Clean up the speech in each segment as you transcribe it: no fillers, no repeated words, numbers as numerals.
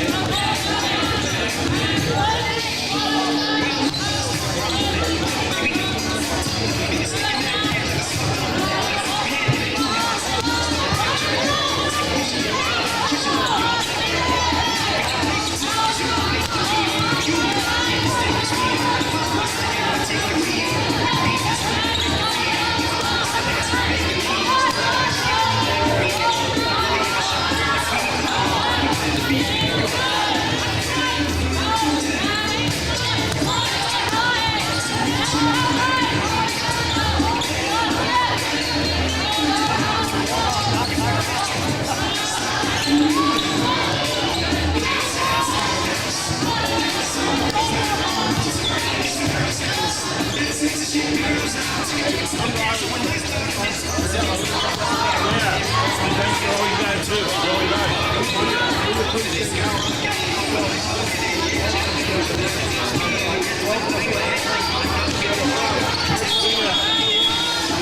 Yes,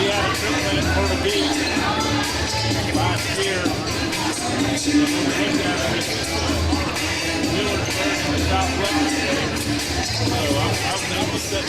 We had a trip in Myrtle Beach last year. We were first in the Southwest. So I've noticed that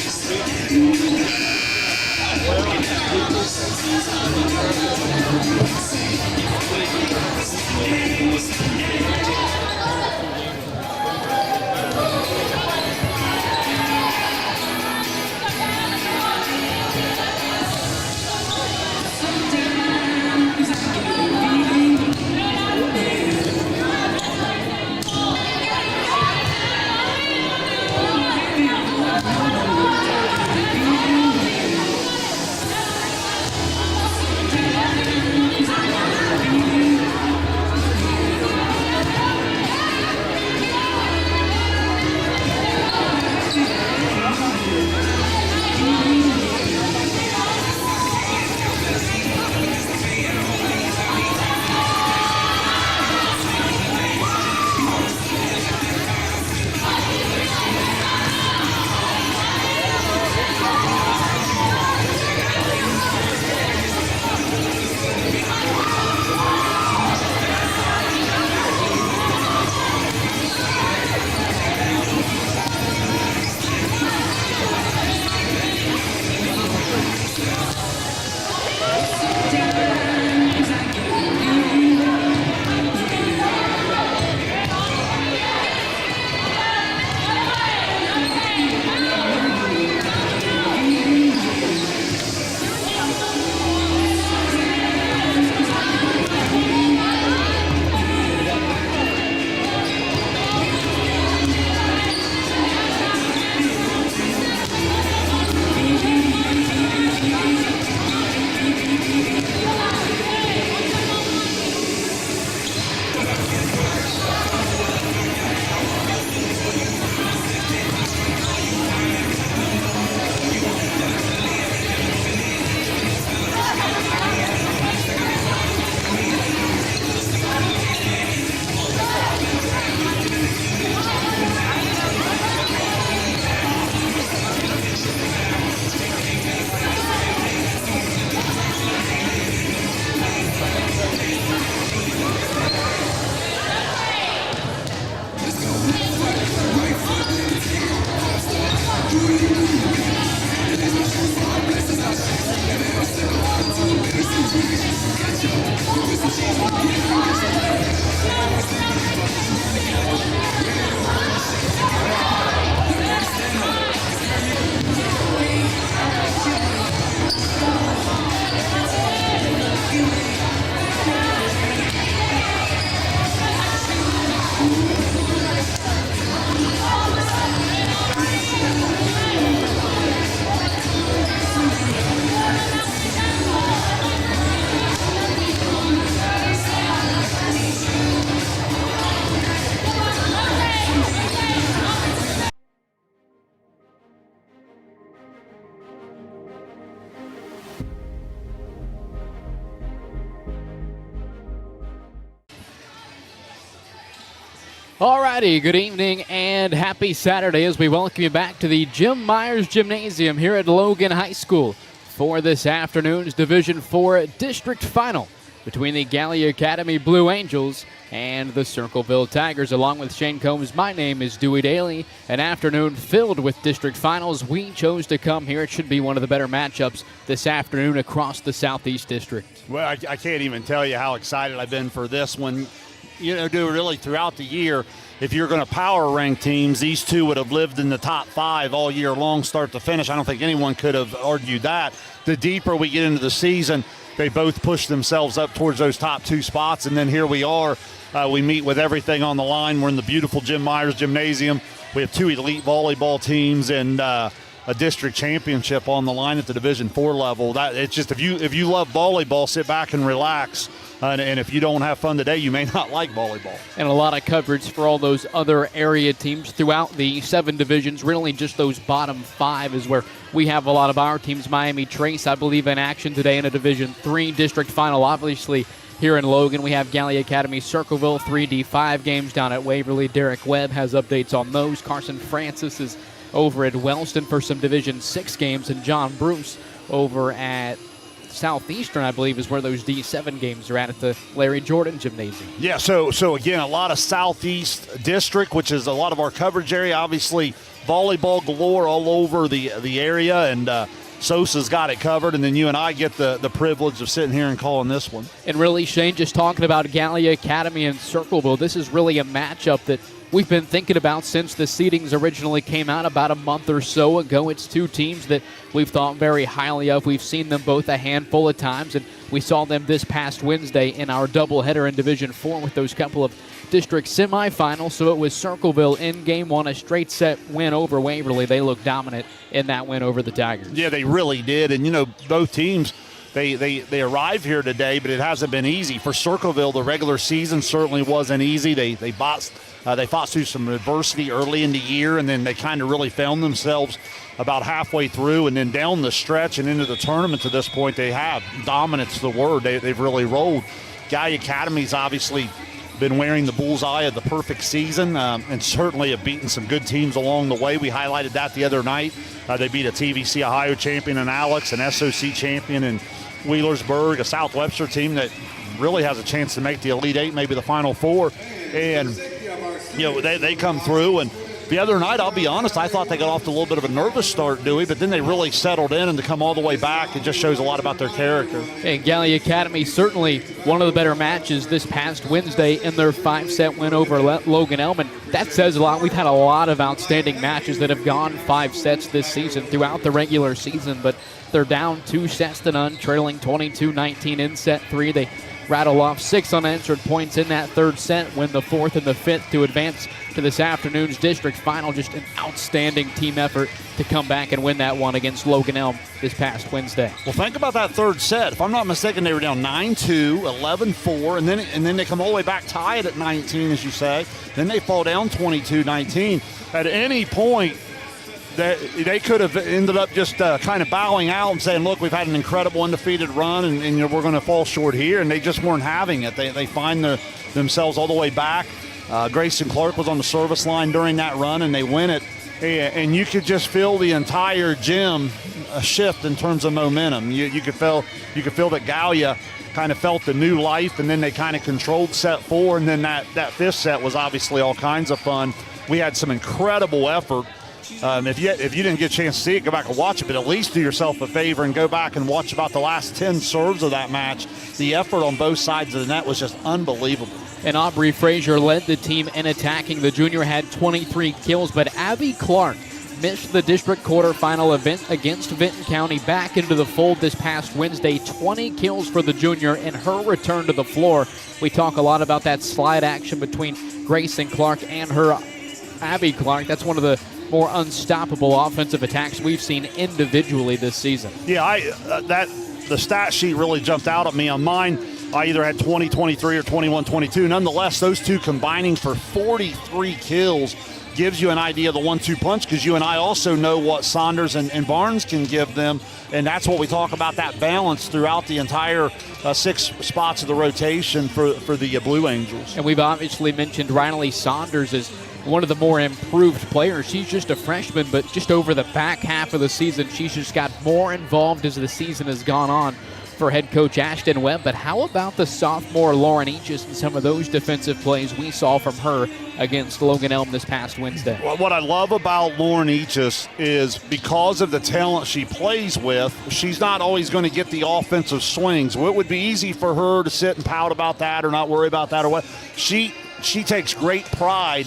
Alrighty, good evening and happy Saturday as we welcome you back to the Jim Myers Gymnasium here at Logan High School for this afternoon's Division IV District Final between the Gallia Academy Blue Angels and the Circleville Tigers. Along with Shane Combs, my name is Dewey Daly. An afternoon filled with district finals. We chose to come here. It should be one of the better matchups this afternoon across the Southeast District. Well, I can't even tell you how excited I've been for this one. You know, really throughout the year, if you're going to power rank teams, these two would have lived in the top 5 all year long, start to finish. I don't think anyone could have argued that. The deeper we get into the season, they both push themselves up towards those top 2 spots, and then here we are. We meet with everything on the line. We're in the beautiful Jim Myers Gymnasium. We have 2 elite volleyball teams and a district championship on the line at the Division IV level. It's just, if you love volleyball, sit back and relax. And if you don't have fun today, you may not like volleyball. And a lot of coverage for all those other area teams throughout the 7 divisions. Really just those bottom 5 is where we have a lot of our teams. Miami Trace, I believe, in action today in a Division III district final. Obviously, here in Logan. We have Gallia Academy Circleville 3D5 games down at Waverly. Derek Webb has updates on those. Carson Francis is over at Wellston for some Division 6 games, and John Bruce over at Southeastern, I believe, is where those D7 games are at the Larry Jordan Gymnasium. Yeah, so again, a lot of Southeast District, which is a lot of our coverage area. Obviously, volleyball galore all over the area, and Sosa's got it covered, and then you and I get the privilege of sitting here and calling this one. And really, Shane, just talking about Gallia Academy and Circleville, this is really a matchup that we've been thinking about since the seedings originally came out about a month or so ago. It's two teams that we've thought very highly of. We've seen them both a handful of times, and we saw them this past Wednesday in our doubleheader in Division 4 with those couple of district semifinals. So it was Circleville in Game 1, a straight set win over Waverly. They looked dominant in that win over the Tigers. Yeah, they really did. And, both teams, they arrived here today, but it hasn't been easy. For Circleville, the regular season certainly wasn't easy. They fought through some adversity early in the year, and then they kind of really found themselves about halfway through, and then down the stretch and into the tournament to this point, they have dominance, the word. They've really rolled. Gallia Academy's obviously been wearing the bullseye of the perfect season, and certainly have beaten some good teams along the way. We highlighted that the other night. They beat a TVC Ohio champion in Alex, an SOC champion in Wheelersburg, a South Webster team that really has a chance to make the Elite Eight, maybe the Final Four. And they come through, and the other night, I'll be honest, I thought they got off to a little bit of a nervous start, Dewey, but then they really settled in, and to come all the way back, it just shows a lot about their character. And Gallia Academy, certainly one of the better matches this past Wednesday in their 5-set win over Logan Elman. That says a lot. We've had a lot of outstanding matches that have gone 5 sets this season throughout the regular season, but they're down 2-0, trailing 22-19 in set 3. They rattle off 6 unanswered points in that 3rd set, win the 4th and the 5th to advance to this afternoon's district final. Just an outstanding team effort to come back and win that one against Logan Elm this past Wednesday. Well, think about that 3rd set. If I'm not mistaken, they were down 9-2, 11-4, and then they come all the way back tied at 19, as you say. Then they fall down 22-19. At any point, they could have ended up just kind of bowing out and saying, look, we've had an incredible undefeated run, and we're going to fall short here, and they just weren't having it. They find themselves all the way back. Grayson Clark was on the service line during that run, and they win it. And you could just feel the entire gym shift in terms of momentum. You could feel that Gallia kind of felt the new life, and then they kind of controlled set 4, and then that 5th set was obviously all kinds of fun. We had some incredible effort. If you didn't get a chance to see it, go back and watch it, but at least do yourself a favor and go back and watch about the last 10 serves of that match. The effort on both sides of the net was just unbelievable. And Aubrey Frazier led the team in attacking. The junior had 23 kills, but Abby Clark missed the district quarterfinal event against Vinton County back into the fold this past Wednesday. 20 kills for the junior in her return to the floor. We talk a lot about that slide action between Grayson Clark and her Abby Clark. That's one of the more unstoppable offensive attacks we've seen individually this season. Yeah, the stat sheet really jumped out at me. On mine, I either had 20-23 or 21-22. Nonetheless, those two combining for 43 kills gives you an idea of the 1-2 punch, because you and I also know what Saunders and Barnes can give them, and that's what we talk about, that balance throughout the entire 6 spots of the rotation for the Blue Angels. And we've obviously mentioned Riley Saunders as one of the more improved players. She's just a freshman, but just over the back half of the season, she's just got more involved as the season has gone on for head coach Ashton Webb. But how about the sophomore Lauren Eaches and some of those defensive plays we saw from her against Logan Elm this past Wednesday? Well, what I love about Lauren Eaches is because of the talent she plays with, she's not always going to get the offensive swings. Well, it would be easy for her to sit and pout about that or not worry about that or what. She takes great pride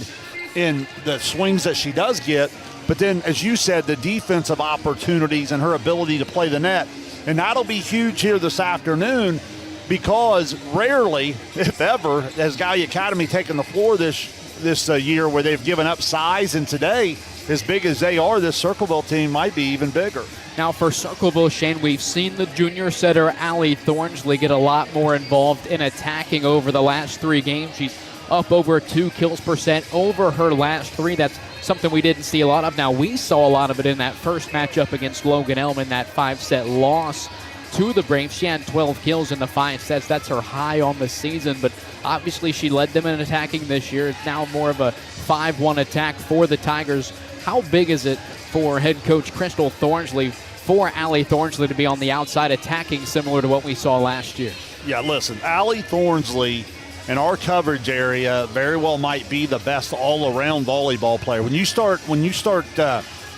in the swings that she does get, but then, as you said, the defensive opportunities and her ability to play the net. And that'll be huge here this afternoon, because rarely, if ever, has Gallia Academy taken the floor this year where they've given up size. And today, as big as they are, this Circleville team might be even bigger. Now for Circleville, Shane, we've seen the junior setter Allie Thornsley get a lot more involved in attacking over the last 3 games. She's up over 2 kills per set over her last 3. That's something we didn't see a lot of. Now, we saw a lot of it in that first matchup against Logan Elm in that 5-set loss to the Braves. She had 12 kills in the 5 sets. That's her high on the season, but obviously she led them in attacking this year. It's now more of a 5-1 attack for the Tigers. How big is it for head coach Crystal Thornsley, for Allie Thornsley, to be on the outside attacking similar to what we saw last year? Yeah, listen, Allie Thornsley in our coverage area very well might be the best all-around volleyball player. When you start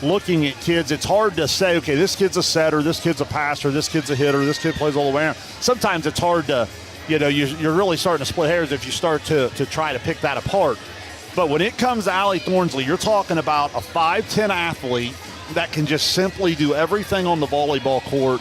looking at kids, it's hard to say, okay, this kid's a setter, this kid's a passer, this kid's a hitter, this kid plays all the way around. Sometimes it's hard to, you're really starting to split hairs if you start to try to pick that apart. But when it comes to Allie Thornsley, you're talking about a 5'10" athlete that can just simply do everything on the volleyball court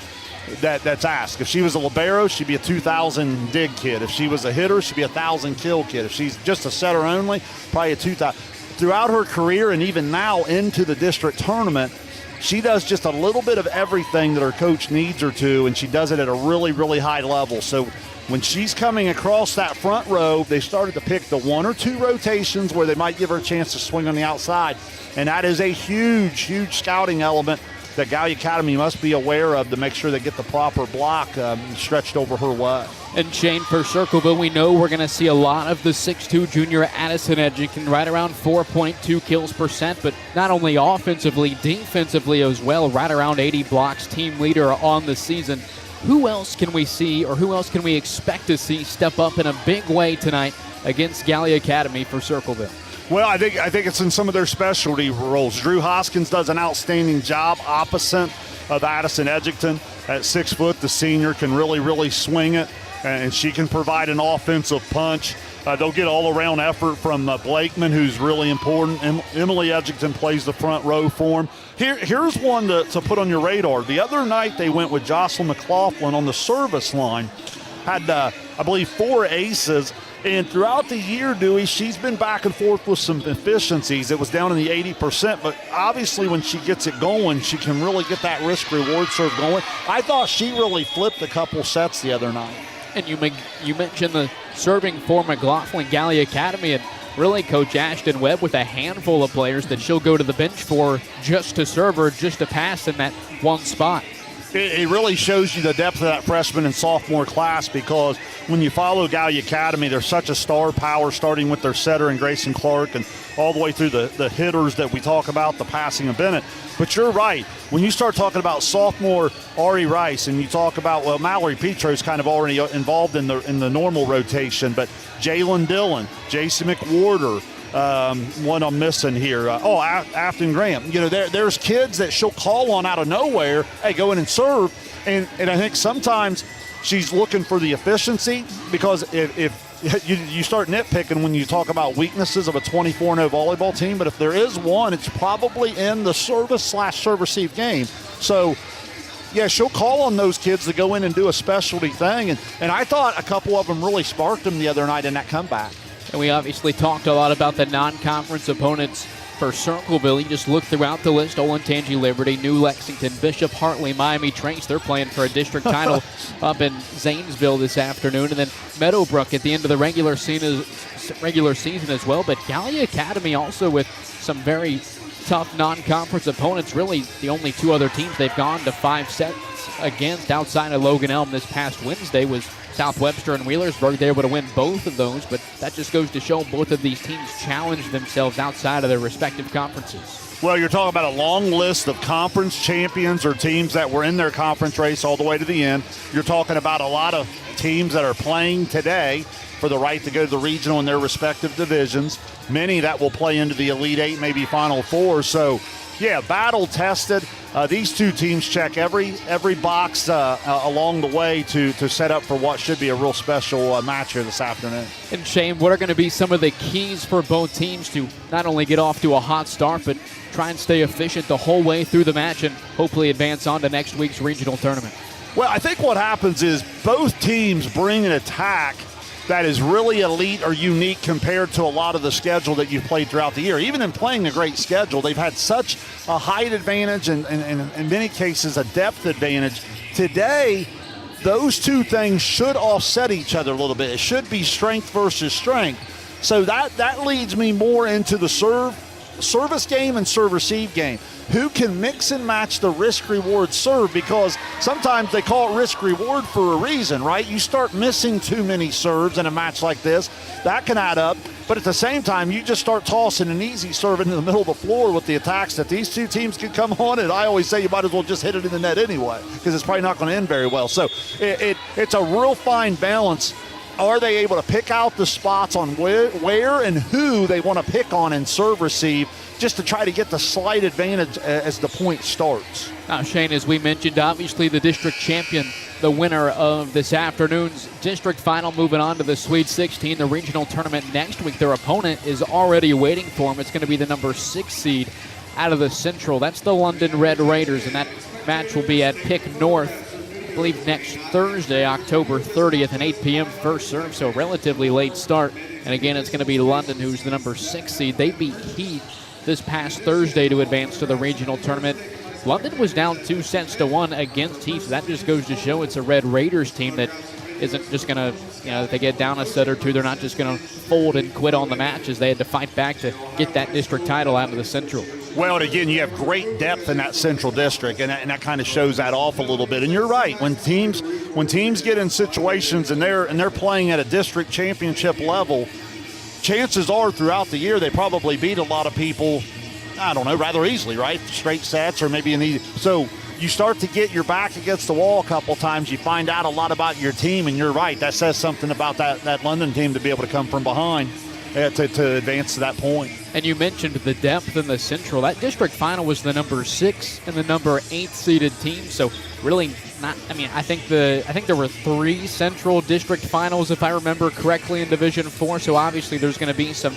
that's asked. If she was a libero, she'd be a 2,000 dig kid. If she was a hitter, she'd be a 1,000 kill kid. If she's just a setter only, probably a 2,000. Throughout her career and even now into the district tournament, she does just a little bit of everything that her coach needs her to, and she does it at a really, really high level. So when she's coming across that front row, they started to pick the 1 or 2 rotations where they might give her a chance to swing on the outside. And that is a huge, huge scouting element that Gallia Academy must be aware of to make sure they get the proper block stretched over her way. And Shane, for Circleville, we know we're going to see a lot of the 6'2 junior Addison Edgington, right around 4.2 kills percent, but not only offensively, defensively as well, right around 80 blocks, team leader on the season. Who else can we see, or who else can we expect to see step up in a big way tonight against Gallia Academy for Circleville? Well, I think it's in some of their specialty roles. Drew Hoskins does an outstanding job opposite of Addison Edgington. At 6 foot, the senior can really, really swing it, and she can provide an offensive punch. They'll get all-around effort from Blakeman, who's really important. Emily Edgington plays the front row for him. Here's one to put on your radar. The other night they went with Jocelyn McLaughlin on the service line. Had, I believe, 4 aces. And throughout the year, Dewey, she's been back and forth with some efficiencies. It was down in the 80%, but obviously when she gets it going, she can really get that risk-reward serve going. I thought she really flipped a couple sets the other night. And you mentioned the serving for McLaughlin Gallia Academy, and really Coach Ashton Webb with a handful of players that she'll go to the bench for just to serve her, just to pass in that one spot. It really shows you the depth of that freshman and sophomore class, because when you follow Gallia Academy, they're such a star power, starting with their setter and Grayson Clark and all the way through the hitters that we talk about, the passing of Bennett. But you're right. When you start talking about sophomore Ari Rice, and you talk about, well, Mallory Petro's kind of already involved in the normal rotation, but Jalen Dillon, Jason McWhorter, one I'm missing here. Afton Graham. There's kids that she'll call on out of nowhere. Hey, go in and serve. And I think sometimes she's looking for the efficiency, because if you start nitpicking when you talk about weaknesses of a 24-0 volleyball team, but if there is one, it's probably in the service/serve receive game. So, yeah, she'll call on those kids to go in and do a specialty thing. And I thought a couple of them really sparked them the other night in that comeback. And we obviously talked a lot about the non-conference opponents for Circleville. You just look throughout the list: Olentangy Liberty, New Lexington, Bishop, Hartley, Miami Trace. They're playing for a district title up in Zanesville this afternoon. And then Meadowbrook at the end of the regular season as well. But Gallia Academy also with some very tough non-conference opponents. Really the only 2 other teams they've gone to 5 sets against outside of Logan Elm this past Wednesday was South Webster and Wheelersburg. They were able to win both of those, but that just goes to show both of these teams challenge themselves outside of their respective conferences. Well, you're talking about a long list of conference champions or teams that were in their conference race all the way to the end. You're talking about a lot of teams that are playing today for the right to go to the regional in their respective divisions. Many that will play into the Elite 8, maybe Final 4. So, yeah, battle tested. These 2 teams check every box along the way to set up for what should be a real special match here this afternoon. And Shane, what are going to be some of the keys for both teams to not only get off to a hot start, but try and stay efficient the whole way through the match and hopefully advance on to next week's regional tournament? Well, I think what happens is both teams bring an attack that is really elite or unique compared to a lot of the schedule that you've played throughout the year. Even in playing a great schedule, they've had such a height advantage and in many cases a depth advantage. Today, those 2 things should offset each other a little bit. It should be strength versus strength. So that leads me more into the serve service game and serve-receive game. Who can mix and match the risk-reward serve? Because sometimes they call it risk-reward for a reason, right? You start missing too many serves in a match like this, that can add up. But at the same time, you just start tossing an easy serve into the middle of the floor with the attacks that these two teams could come on. And I always say you might as well just hit it in the net anyway, because it's probably not going to end very well. So it's a real fine balance. Are they able to pick out the spots on where and who they want to pick on in serve-receive, just to try to get the slight advantage as the point starts? Now, Shane, as we mentioned, obviously the district champion, the winner of this afternoon's district final, moving on to the Sweet 16, the regional tournament next week. Their opponent is already waiting for them. It's going to be the number 6 seed out of the Central. That's the London Red Raiders, and that match will be at Pick North, I believe, next Thursday, October 30th, an 8 p.m. first serve, so relatively late start. And again, it's going to be London, who's the number 6 seed. They beat Heath this past Thursday to advance to the regional tournament. London was down 2-1 against Heath. That just goes to show it's a Red Raiders team that isn't just going to, if they get down a set or two, they're not just going to fold and quit on the match, as they had to fight back to get that district title out of the Central. Well, and again, you have great depth in that Central District, and that kind of shows that off a little bit. And you're right, when teams get in situations and they're playing at a district championship level, chances are throughout the year they probably beat a lot of people, I don't know, rather easily, right? Straight sets or maybe an easy. So you start to get your back against the wall a couple times. You find out a lot about your team, and you're right. That says something about that London team to be able to come from behind to advance to that point. And you mentioned the depth in the Central. That district final was the number 6 and the number 8 seeded team. So really not. I mean, I think there were 3 Central district finals, if I remember correctly, in Division 4. So obviously there's going to be some,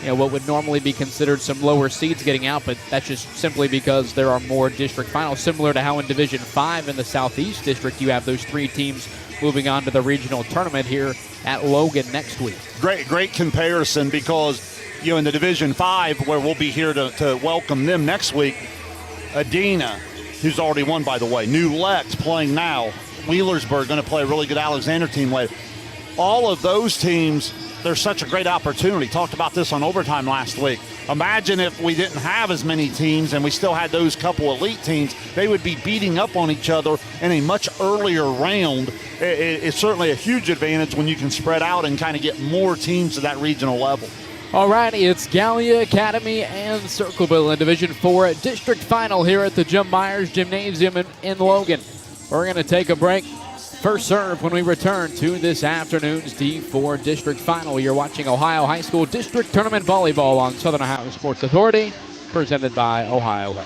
what would normally be considered some lower seeds getting out, but that's just simply because there are more district finals, similar to how in Division 5 in the Southeast District you have those 3 teams moving on to the regional tournament here at Logan next week. Great comparison, because in the Division 5, where we'll be here to welcome them next week, Adina, who's already won, by the way, New Lex playing now, Wheelersburg going to play a really good Alexander team later. All of those teams, there's such a great opportunity. Talked about this on Overtime last week. Imagine if we didn't have as many teams and we still had those couple elite teams. They would be beating up on each other in a much earlier round. It's certainly a huge advantage when you can spread out and kind of get more teams to that regional level. Alrighty, it's Gallia, Academy, and Circleville in Division 4 district final here at the Jim Myers Gymnasium in Logan. We're going to take a break. First serve when we return to this afternoon's D4 district final. You're watching Ohio High School District Tournament Volleyball on Southern Ohio Sports Authority, presented by Ohio Way.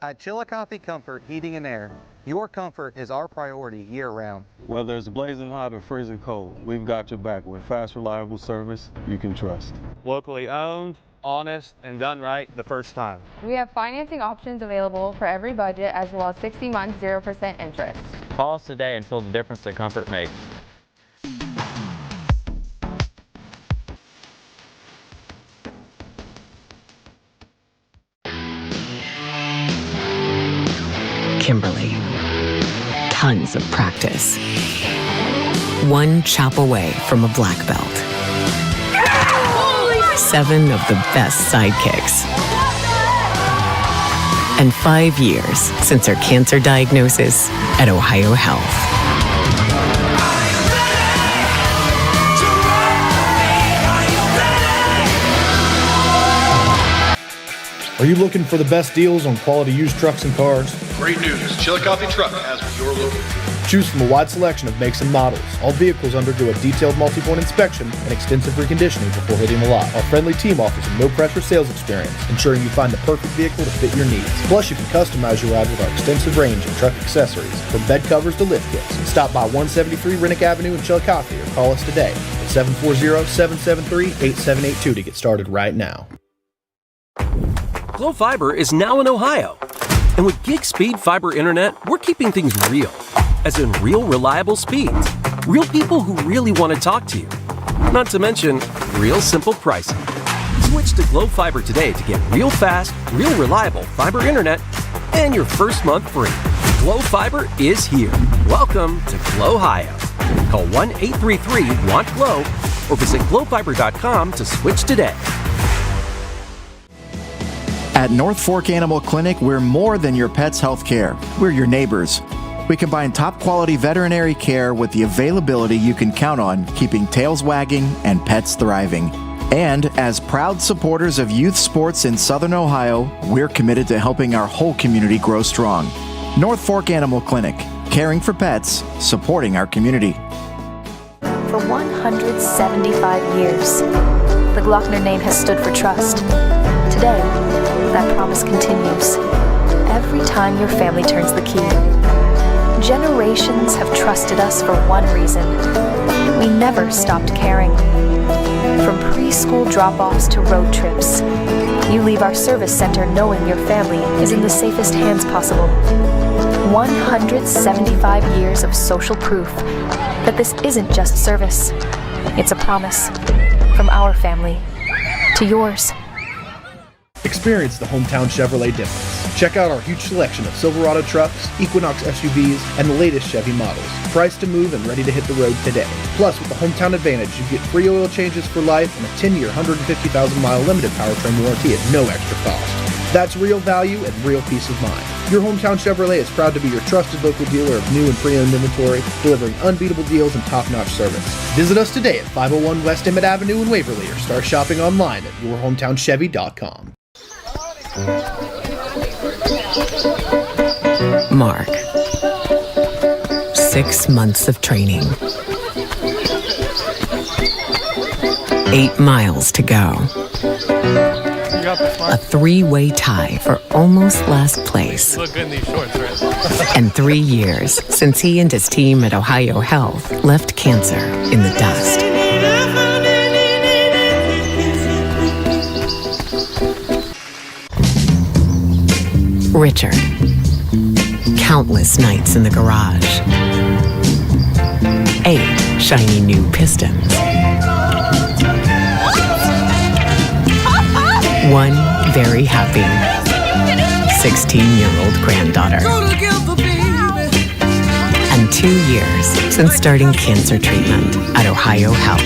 At Chillicothe Comfort Heating and Air, your comfort is our priority year-round. Whether it's blazing hot or freezing cold, we've got your back with fast, reliable service you can trust. Locally owned, honest, and done right the first time. We have financing options available for every budget, as well as 60 months, 0% interest. Call us today and feel the difference that comfort makes. Kimberly. Tons of practice. One chop away from a black belt. 7 of the best sidekicks. And 5 years since her cancer diagnosis at Ohio Health. Are you looking for the best deals on quality used trucks and cars? Great news, Chillicothe Truck has what you're looking for. Choose from a wide selection of makes and models. All vehicles undergo a detailed multi-point inspection and extensive reconditioning before hitting the lot. Our friendly team offers a no-pressure sales experience, ensuring you find the perfect vehicle to fit your needs. Plus, you can customize your ride with our extensive range of truck accessories, from bed covers to lift kits. Stop by 173 Rennick Avenue in Chillicothe or call us today at 740-773-8782 to get started right now. Glo Fiber is now in Ohio. And with gig speed fiber internet, we're keeping things real. As in real, reliable speeds. Real people who really want to talk to you. Not to mention, real simple pricing. Switch to Glo Fiber today to get real fast, real reliable fiber internet and your first month free. Glo Fiber is here. Welcome to Glo Ohio. Call 1-833-WANT-GLO or visit glofiber.com to switch today. At North Fork Animal Clinic, we're more than your pet's health care. We're your neighbors. We combine top quality veterinary care with the availability you can count on, keeping tails wagging and pets thriving. And as proud supporters of youth sports in Southern Ohio, we're committed to helping our whole community grow strong. North Fork Animal Clinic, caring for pets, supporting our community. For 175 years, the Glockner name has stood for trust. Today, that promise continues. Every time your family turns the key. Generations have trusted us for one reason. We never stopped caring. From preschool drop-offs to road trips, you leave our service center knowing your family is in the safest hands possible. 175 years of social proof that this isn't just service. It's a promise from our family to yours. Experience the hometown Chevrolet difference. Check out our huge selection of Silverado trucks, Equinox SUVs, and the latest Chevy models. Priced to move and ready to hit the road today. Plus, with the Hometown Advantage, you get free oil changes for life and a 10-year, 150,000-mile limited powertrain warranty at no extra cost. That's real value and real peace of mind. Your Hometown Chevrolet is proud to be your trusted local dealer of new and pre-owned inventory, delivering unbeatable deals and top-notch service. Visit us today at 501 West Emmett Avenue in Waverly or start shopping online at yourhometownchevy.com. Mark. 6 months of training. 8 miles to go. A 3-way tie for almost last place. Look good in these shorts, right? And 3 years since he and his team at Ohio Health left cancer in the dust. Richard. Countless nights in the garage. 8 shiny new Pistons. 1 very happy 16-year-old granddaughter. And 2 years since starting cancer treatment at Ohio Health.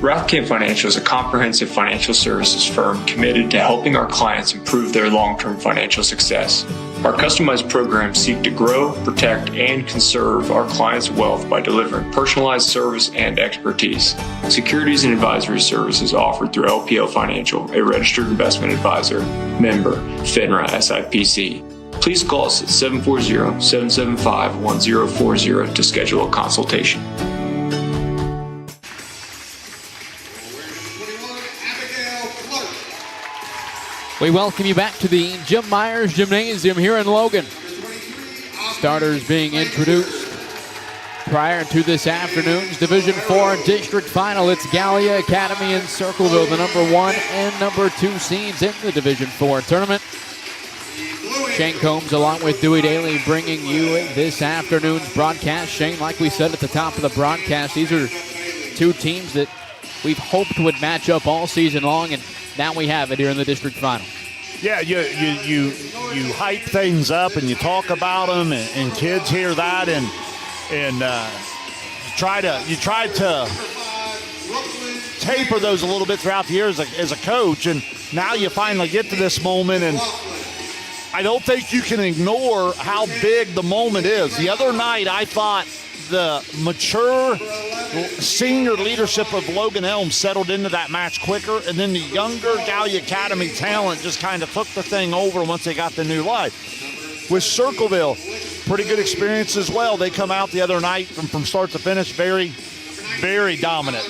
Rathkamp Financial is a comprehensive financial services firm committed to helping our clients improve their long-term financial success. Our customized programs seek to grow, protect, and conserve our clients' wealth by delivering personalized service and expertise. Securities and advisory services offered through LPL Financial, a registered investment advisor, member, FINRA SIPC. Please call us at 740-775-1040 to schedule a consultation. We welcome you back to the Jim Myers Gymnasium here in Logan. Starters being introduced prior to this afternoon's Division IV District Final. It's Gallia Academy in Circleville, the number 1 and number 2 seeds in the Division IV tournament. Shane Combs along with Dewey Daly bringing you this afternoon's broadcast. Shane, like we said at the top of the broadcast, these are 2 teams that we've hoped would match up all season long, and now we have it here in the district final. Yeah, you hype things up and you talk about them, and kids hear that, and you try to taper those a little bit throughout the year as a coach, and now you finally get to this moment, and I don't think you can ignore how big the moment is. The other night, I thought the mature senior leadership of Logan Elm settled into that match quicker, and then the younger Gallia Academy talent just kind of took the thing over once they got the new life. With Circleville, pretty good experience as well. They come out the other night from start to finish very, very dominant.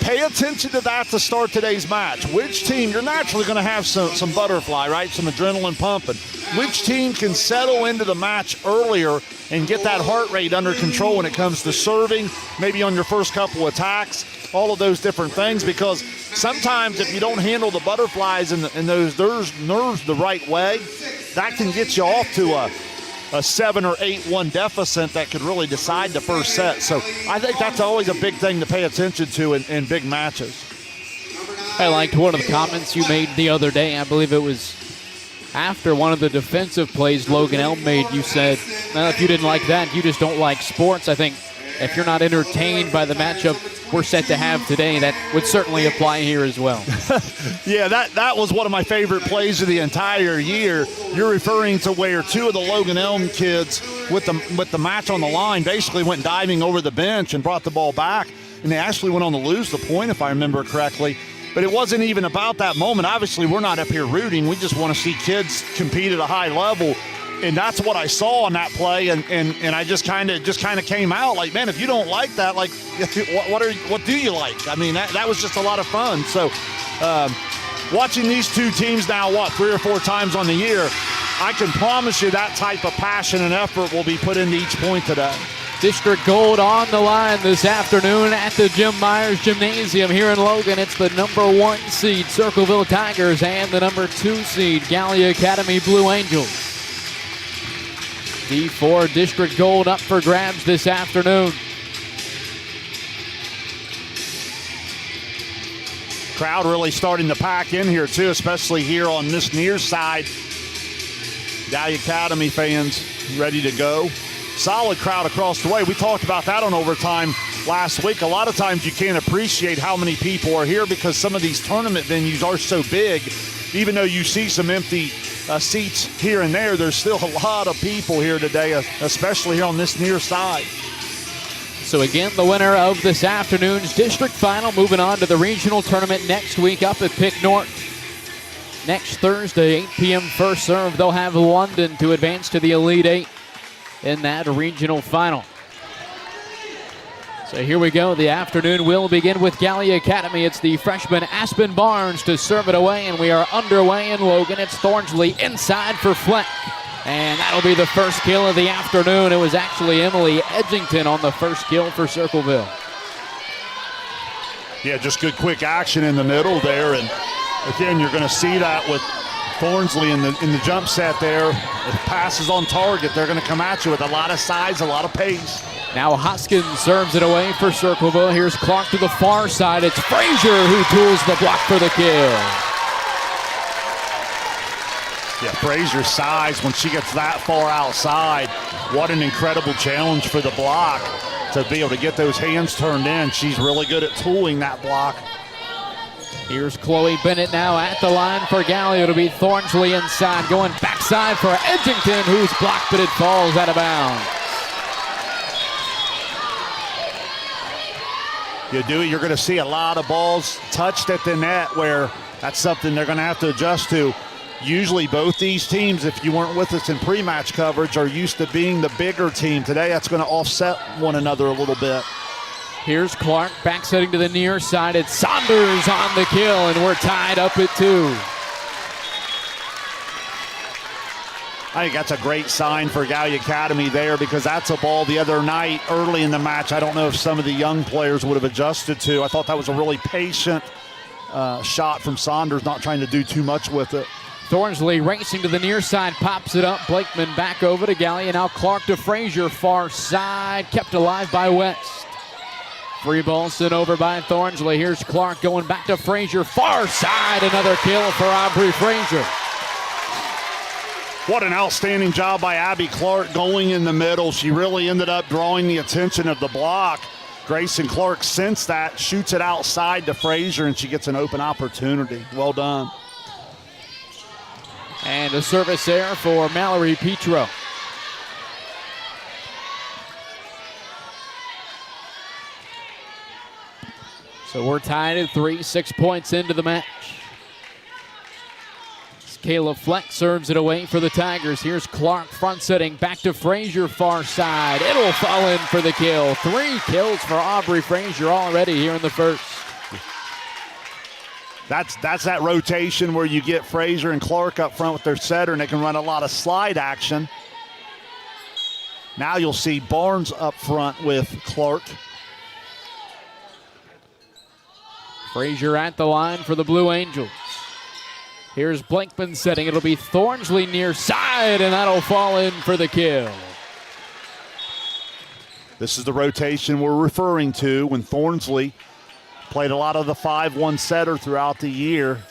Pay attention to that to start today's match. Which team, you're naturally going to have some butterfly, right? Some adrenaline pumping. Which team can settle into the match earlier and get that heart rate under control when it comes to serving, maybe on your first couple attacks, all of those different things, because sometimes if you don't handle the butterflies and those nerves the right way, that can get you off to a 7 or 8-1 deficit that could really decide the first set. So I think that's always a big thing to pay attention to in big matches. I liked one of the comments you made the other day. I believe it was after one of the defensive plays Logan Elm made. You said, well, if you didn't like that, you just don't like sports. I think if you're not entertained by the matchup we're set to have today, that would certainly apply here as well. Yeah, that was one of my favorite plays of the entire year. You're referring to where two of the Logan Elm kids with the match on the line basically went diving over the bench and brought the ball back, and they actually went on to lose the point, if I remember correctly. But it wasn't even about that moment. Obviously, we're not up here rooting. We just want to see kids compete at a high level. And that's what I saw on that play, and I just kind of came out like, man, if you don't like that, like, what do you like? I mean, that was just a lot of fun. So watching these two teams now, 3 or 4 times on the year, I can promise you that type of passion and effort will be put into each point today. District Gold on the line this afternoon at the Jim Myers Gymnasium here in Logan. It's the number 1 seed Circleville Tigers and the number 2 seed Gallia Academy Blue Angels. D4 District Gold up for grabs this afternoon. Crowd really starting to pack in here too, especially here on this near side. Gallia Academy fans ready to go. Solid crowd across the way. We talked about that on Overtime last week. A lot of times you can't appreciate how many people are here because some of these tournament venues are so big. Even though you see some empty seats here and there, there's still a lot of people here today, especially here on this near side. So again, the winner of this afternoon's district final moving on to the regional tournament next week up at Pick North. Next Thursday, 8 p.m. first serve, they'll have London to advance to the Elite 8 in that regional final. So here we go. The afternoon will begin with Gallia Academy. It's the freshman Aspen Barnes to serve it away, and we are underway in Logan. It's Thornsley inside for Fleck, and that'll be the first kill of the afternoon. It was actually Emily Edgington on the first kill for Circleville. Yeah, just good quick action in the middle there, and again, you're going to see that with Thornsley in the jump set there. If passes on target, they're going to come at you with a lot of size, a lot of pace. Now Hoskins serves it away for Circleville. Here's Clark to the far side. It's Frazier who tools the block for the kill. Yeah, Frazier's size, when she gets that far outside, what an incredible challenge for the block to be able to get those hands turned in. She's really good at tooling that block. Here's Chloe Bennett now at the line for Gallia. It'll be Thornsley inside, going backside for Edgington, who's blocked, but it falls out of bounds. You're going to see a lot of balls touched at the net where that's something they're going to have to adjust to. Usually both these teams, if you weren't with us in pre-match coverage, are used to being the bigger team. Today that's going to offset one another a little bit. Here's Clark back setting to the near side. It's Saunders on the kill, and we're tied up at 2. I think that's a great sign for Gallia Academy there because that's a ball the other night early in the match I don't know if some of the young players would have adjusted to. I thought that was a really patient shot from Saunders, not trying to do too much with it. Thornsley racing to the near side, pops it up. Blakeman back over to Gallia. Now Clark to Frazier, far side, kept alive by West. Free ball sent over by Thornsley. Here's Clark going back to Frazier, far side, another kill for Aubrey Frazier. What an outstanding job by Abby Clark going in the middle. She really ended up drawing the attention of the block. Grayson Clark sensed that, shoots it outside to Frazier, and she gets an open opportunity. Well done. And a service error for Mallory Petro. So we're tied at 3, 6 points into the match. Kayla Fleck serves it away for the Tigers. Here's Clark front setting back to Frazier far side. It'll fall in for the kill. 3 kills for Aubrey Frazier already here in the first. That's that rotation where you get Frazier and Clark up front with their setter, and they can run a lot of slide action. Now you'll see Barnes up front with Clark. Frazier at the line for the Blue Angels. Here's Blankman setting. It'll be Thornsley near side, and that'll fall in for the kill. This is the rotation we're referring to when Thornsley played a lot of the 5-1 setter throughout the year.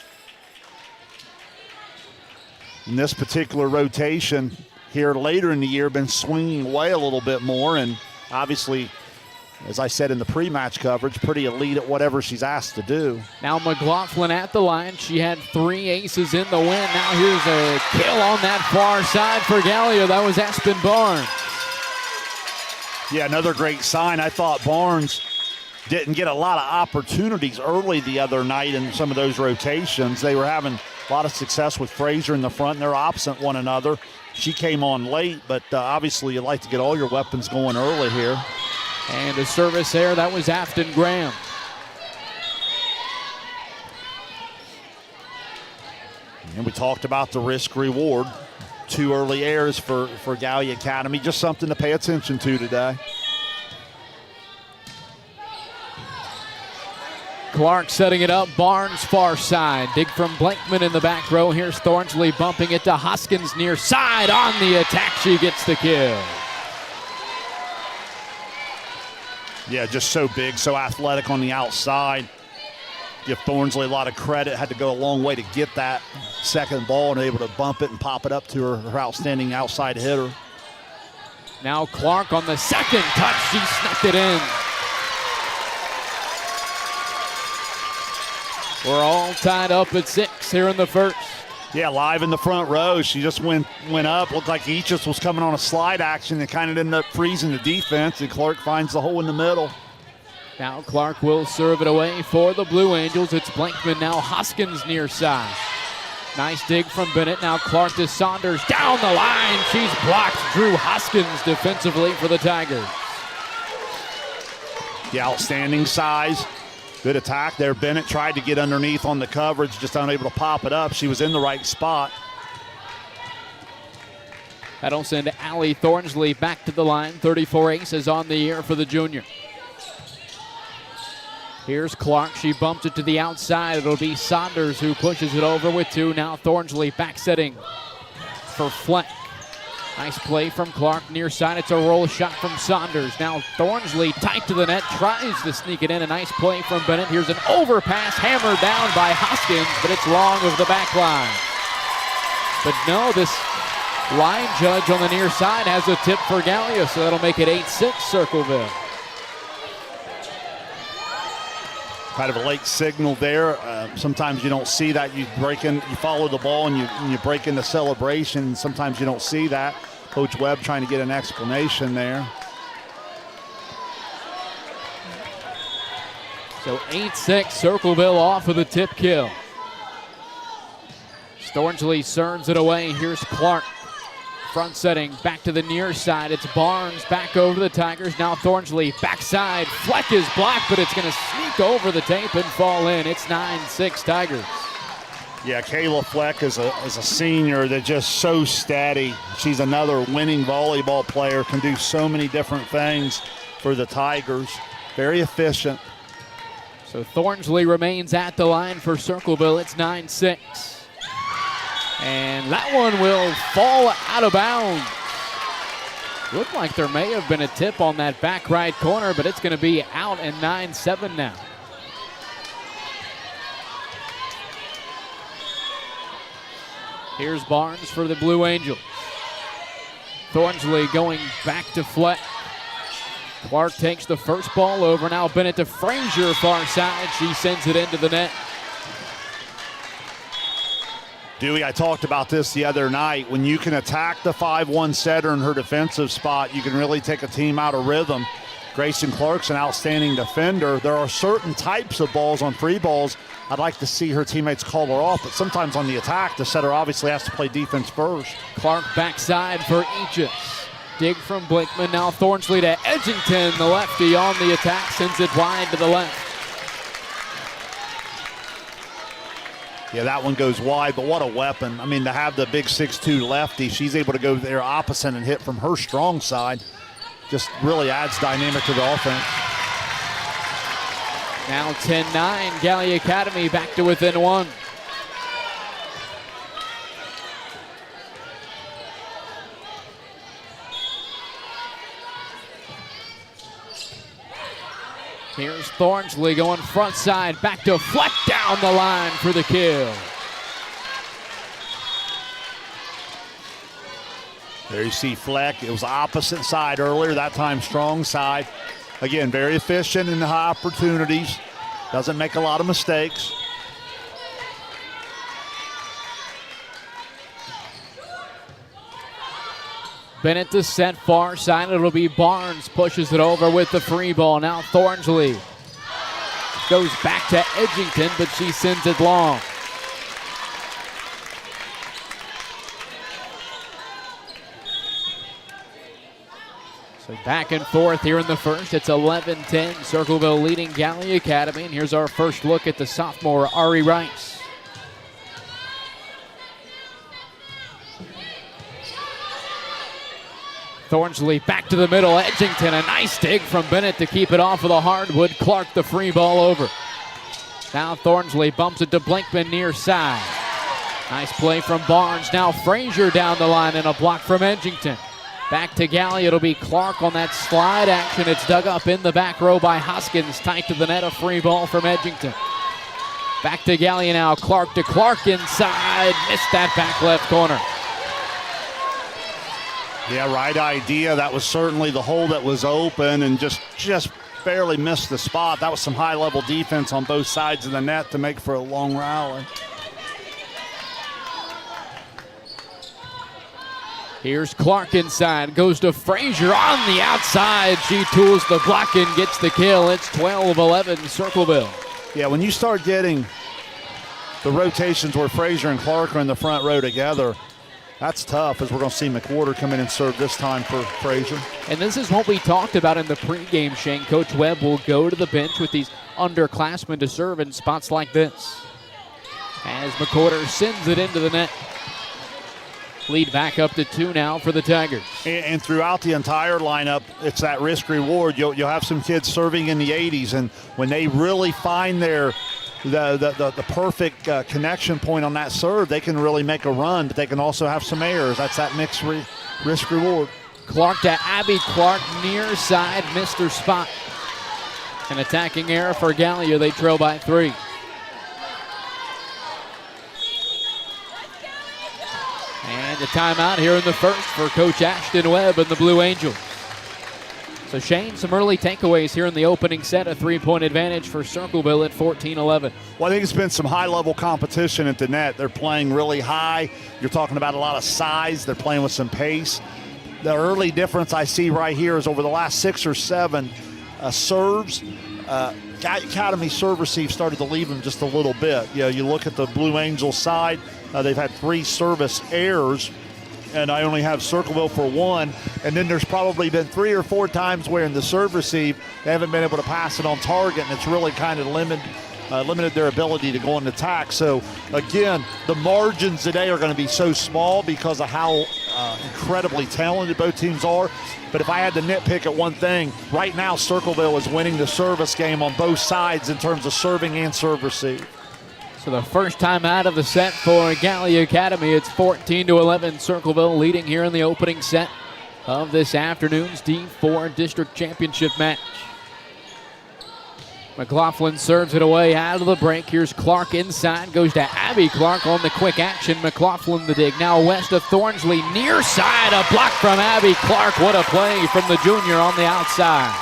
In this particular rotation here later in the year, been swinging away a little bit more, and obviously as I said in the pre-match coverage, pretty elite at whatever she's asked to do. Now McLaughlin at the line. She had 3 aces in the win. Now here's a kill on that far side for Gallia. That was Aspen Barnes. Yeah, another great sign. I thought Barnes didn't get a lot of opportunities early the other night in some of those rotations. They were having a lot of success with Frazier in the front, and they're opposite one another. She came on late, but obviously you like to get all your weapons going early here. And a service there, that was Afton Graham. And we talked about the risk reward. 2 early errors for Gallia Academy. Just something to pay attention to today. Clark setting it up, Barnes far side. Dig from Blankman in the back row. Here's Thornsley bumping it to Hoskins near side. On the attack, she gets the kill. Yeah, just so big, so athletic on the outside. Give Thornsley a lot of credit. Had to go a long way to get that second ball and able to bump it and pop it up to her outstanding outside hitter. Now Clark on the second touch. She snuck it in. We're all tied up at 6 here in the first. Yeah, live in the front row. She just went up. Looked like Eachus was coming on a slide action and kind of ended up freezing the defense, and Clark finds the hole in the middle. Now Clark will serve it away for the Blue Angels. It's Blankman, now Hoskins near side. Nice dig from Bennett. Now Clark to Saunders. Down the line. She's blocked. Drew Hoskins defensively for the Tigers. The outstanding size. Good attack there. Bennett tried to get underneath on the coverage, just unable to pop it up. She was in the right spot. That'll send Allie Thornsley back to the line. 34 aces on the year for the junior. Here's Clark. She bumps it to the outside. It'll be Saunders who pushes it over with 2. Now Thornsley back setting for Fleck. Nice play from Clark near side. It's a roll shot from Saunders. Now Thornsley tight to the net, tries to sneak it in. A nice play from Bennett. Here's an overpass hammered down by Hoskins, but it's long of the back line. But no, this line judge on the near side has a tip for Gallia, so that'll make it 8-6 Circleville. Kind of a late signal there. Sometimes you don't see that. You break in, you follow the ball, and you break into celebration. Sometimes you don't see that. Coach Webb trying to get an explanation there. So 8-6, Circleville off with a tip kill. Thornsley serves it away. Here's Clark. Front setting, back to the near side. It's Barnes back over the Tigers. Now Thornsley backside. Fleck is blocked, but it's going to sneak over the tape and fall in. It's 9-6 Tigers. Yeah, Kayla Fleck is a senior that's just so steady. She's another winning volleyball player, can do so many different things for the Tigers. Very efficient. So Thornsley remains at the line for Circleville. It's 9-6. And that one will fall out of bounds. Looked like there may have been a tip on that back right corner, but it's going to be out, and 9-7 now. Here's Barnes for the Blue Angels. Thornsley going back to Fleck. Clark takes the first ball over. Now Bennett to Frazier, far side. She sends it into the net. Dewey, I talked about this the other night. When you can attack the 5-1 setter in her defensive spot, you can really take a team out of rhythm. Grayson Clark's an outstanding defender. There are certain types of balls on free balls I'd like to see her teammates call her off, but sometimes on the attack, the setter obviously has to play defense first. Clark backside for Eachus. Dig from Blankman. Now Thornsley to Edgington. The lefty on the attack sends it wide to the left. Yeah, that one goes wide, but what a weapon. I mean, to have the big 6'2 lefty, she's able to go there opposite and hit from her strong side. Just really adds dynamic to the offense. Now 10-9, Gallia Academy back to within 1. Here's Thornsley going front side, back to Fleck down the line for the kill. There you see Fleck. It was opposite side earlier, that time strong side. Again, very efficient in the high opportunities. Doesn't make a lot of mistakes. Bennett to set far side. It'll be Barnes. Pushes it over with the free ball. Now Thornsley goes back to Edgington, but she sends it long. So back and forth here in the first. It's 11-10. Circleville leading Gallia Academy. And here's our first look at the sophomore, Ari Rice. Thornsley back to the middle. Edgington, a nice dig from Bennett to keep it off of the hardwood. Clark the free ball over. Now Thornsley bumps it to Blinkman near side. Nice play from Barnes. Now Frazier down the line and a block from Edgington. Back to Gallia. It'll be Clark on that slide action. It's dug up in the back row by Hoskins. Tight to the net. A free ball from Edgington. Back to Gallia now. Clark to Clark inside. Missed that back left corner. Yeah, right idea. That was certainly the hole that was open and just barely missed the spot. That was some high-level defense on both sides of the net to make for a long rally. Here's Clark inside, goes to Frazier on the outside. She tools the block and gets the kill. It's 12-11 Circleville. Yeah, when you start getting the rotations where Frazier and Clark are in the front row together, that's tough, as we're going to see McWhorter come in and serve this time for Frazier. And this is what we talked about in the pregame, Shane. Coach Webb will go to the bench with these underclassmen to serve in spots like this. As McWhorter sends it into the net. Lead back up to 2 now for the Tigers. And throughout the entire lineup, it's that risk reward. You'll have some kids serving in the 80s, and when they really find the perfect connection point on that serve, they can really make a run, but they can also have some errors. That's that mixed risk reward. Clark to Abby Clark, near side, missed her spot. An attacking error for Gallia. They trail by 3. And a timeout here in the first for Coach Ashton Webb and the Blue Angels. So Shane, some early takeaways here in the opening set. A 3-point advantage for Circleville at 14-11. Well, I think it's been some high-level competition at the net. They're playing really high. You're talking about a lot of size. They're playing with some pace. The early difference I see right here is over the last 6 or 7 serves, Academy serve receive started to leave them just a little bit. You know, you look at the Blue Angels side, they've had 3 service errors, and I only have Circleville for 1. And then there's probably been 3 or 4 times where in the serve receive, they haven't been able to pass it on target, and it's really kind of limited their ability to go and attack. So again, the margins today are going to be so small because of how incredibly talented both teams are. But if I had to nitpick at one thing, right now Circleville is winning the service game on both sides in terms of serving and serve receive. So the first time out of the set for Gallia Academy. It's 14-11. Circleville leading here in the opening set of this afternoon's D4 District Championship match. McLaughlin serves it away out of the break. Here's Clark inside, goes to Abby Clark on the quick action. McLaughlin the dig. Now west of Thornsley, near side, a block from Abby Clark. What a play from the junior on the outside.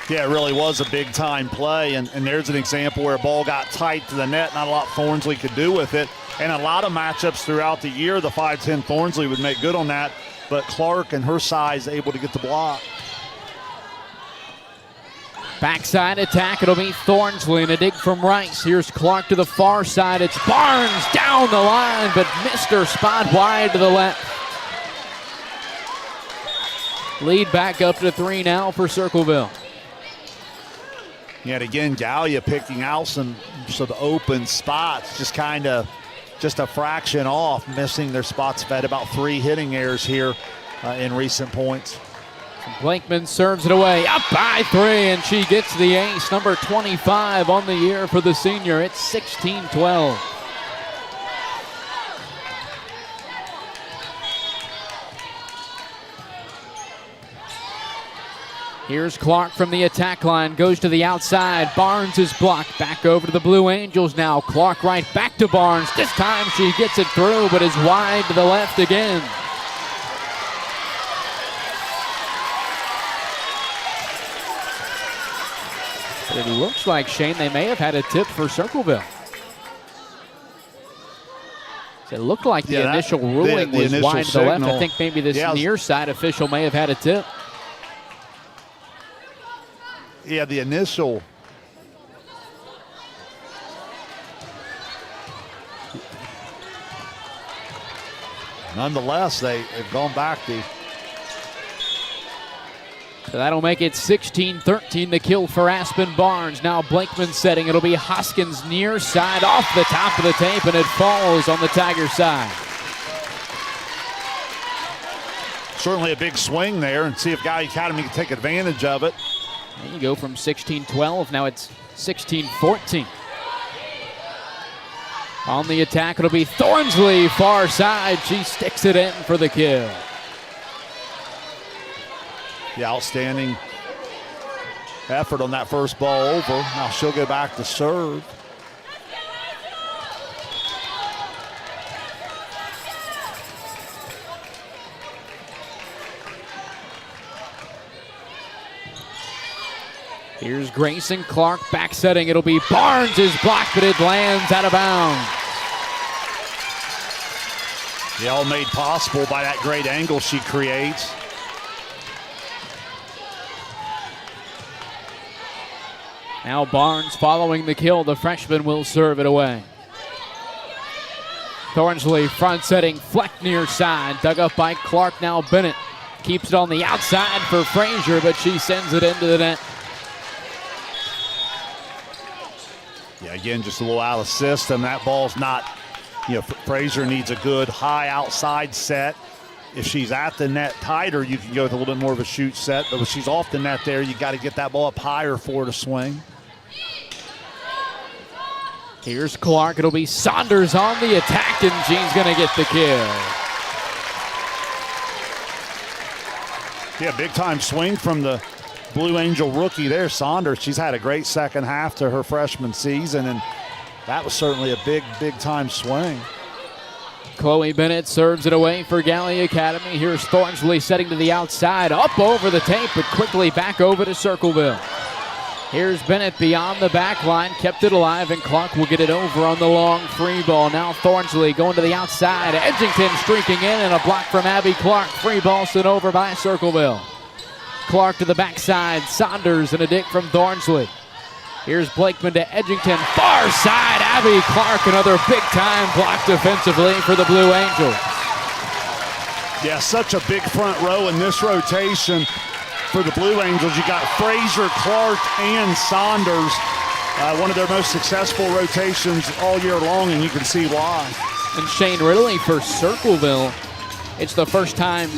Yeah, it really was a big-time play, and there's an example where a ball got tight to the net. Not a lot Thornsley could do with it. And a lot of matchups throughout the year, the 5'10 Thornsley would make good on that, but Clark and her size able to get the block. Backside attack, it'll be Thornsley and a dig from Rice. Here's Clark to the far side. It's Barnes down the line, but missed her spot wide to the left. Lead back up to 3 now for Circleville. Yet again, Gallia picking out some sort of open spots, just a fraction off, missing their spots. Fed about 3 hitting errors here in recent points. Blankman serves it away, up by 3, and she gets the ace, number 25 on the year for the senior. It's 16-12. Here's Clark from the attack line, goes to the outside. Barnes is blocked, back over to the Blue Angels now. Clark right back to Barnes. This time she gets it through, but is wide to the left again. But it looks like, Shane, they may have had a tip for Circleville. It looked like the initial ruling was wide to the left. I think maybe this near side official may have had a tip. Yeah, the initial. Nonetheless, they've gone back to. So that'll make it 16-13, the kill for Aspen Barnes. Now Blakeman setting. It'll be Hoskins near side off the top of the tape, and it falls on the Tiger side. Certainly a big swing there, and see if Gallia Academy can take advantage of it. There you go from 16-12. Now it's 16-14. On the attack, it'll be Thornsley, far side. She sticks it in for the kill. The outstanding effort on that first ball over. Now she'll go back to serve. Here's Grayson Clark back setting. It'll be Barnes is blocked, but it lands out of bounds. Yeah, all made possible by that great angle she creates. Now Barnes following the kill. The freshman will serve it away. Thornsley front setting, Fleck near side. Dug up by Clark, now Bennett. Keeps it on the outside for Frazier, but she sends it into the net. Yeah, again, just a little out of system. That ball's not, Frazier needs a good high outside set. If she's at the net tighter, you can go with a little bit more of a shoot set. But if she's off the net there, you got to get that ball up higher for her to swing. Here's Clark. It'll be Saunders on the attack, and she's going to get the kill. Yeah, big time swing from the Blue Angel rookie there, Saunders. She's had a great second half to her freshman season, and that was certainly a big time swing. Chloe Bennett serves it away for Gallia Academy. Here's Thornsley setting to the outside, up over the tape, but quickly back over to Circleville. Here's Bennett beyond the back line, kept it alive, and Clark will get it over on the long free ball. Now Thornsley going to the outside. Edgington streaking in, and a block from Abby Clark. Free ball sent over by Circleville. Clark to the backside, Saunders, and a dig from Thornsley. Here's Blakeman to Edgington, far side, Abby Clark, another big-time block defensively for the Blue Angels. Yeah, such a big front row in this rotation for the Blue Angels. You got Frazier, Clark, and Saunders. One of their most successful rotations all year long, and you can see why. And Shane, really for Circleville, it's the first time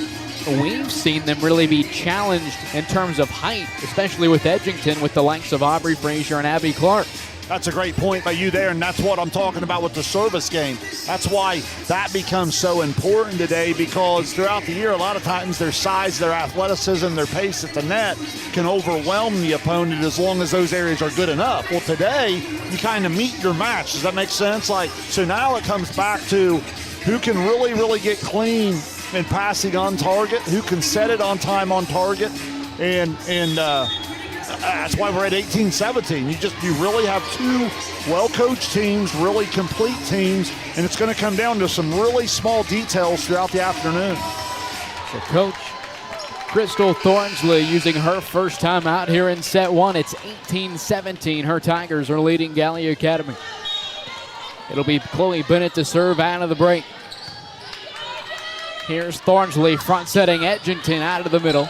we've seen them really be challenged in terms of height, especially with Edgington, with the likes of Aubrey Frazier and Abby Clark. That's a great point by you there, and that's what I'm talking about with the service game. That's why that becomes so important today, because throughout the year, a lot of times their size, their athleticism, their pace at the net can overwhelm the opponent as long as those areas are good enough. Well, today, you kind of meet your match. Does that make sense? So now it comes back to who can really get clean and passing on target, who can set it on time on target, and that's why we're at 18-17. You really have two well-coached teams, really complete teams, and it's going to come down to some really small details throughout the afternoon. So Coach Crystal Thornsley using her first time out here in set one. It's 18-17. Her Tigers are leading Gallia Academy. It'll be Chloe Bennett to serve out of the break. Here's Thornsley front setting Edgington out of the middle.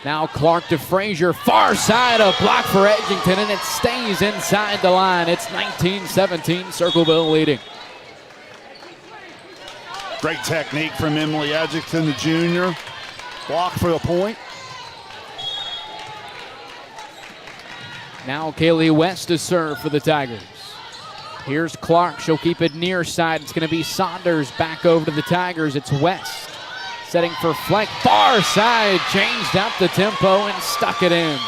Now Clark to Frazier, far side, a block for Edgington, and it stays inside the line. It's 19-17, Circleville leading. Great technique from Emily Edgington, the junior. Block for the point. Now Kaylee West to serve for the Tigers. Here's Clark. She'll keep it near side. It's going to be Saunders back over to the Tigers. It's West setting for Fleck. Far side, changed up the tempo and stuck it in.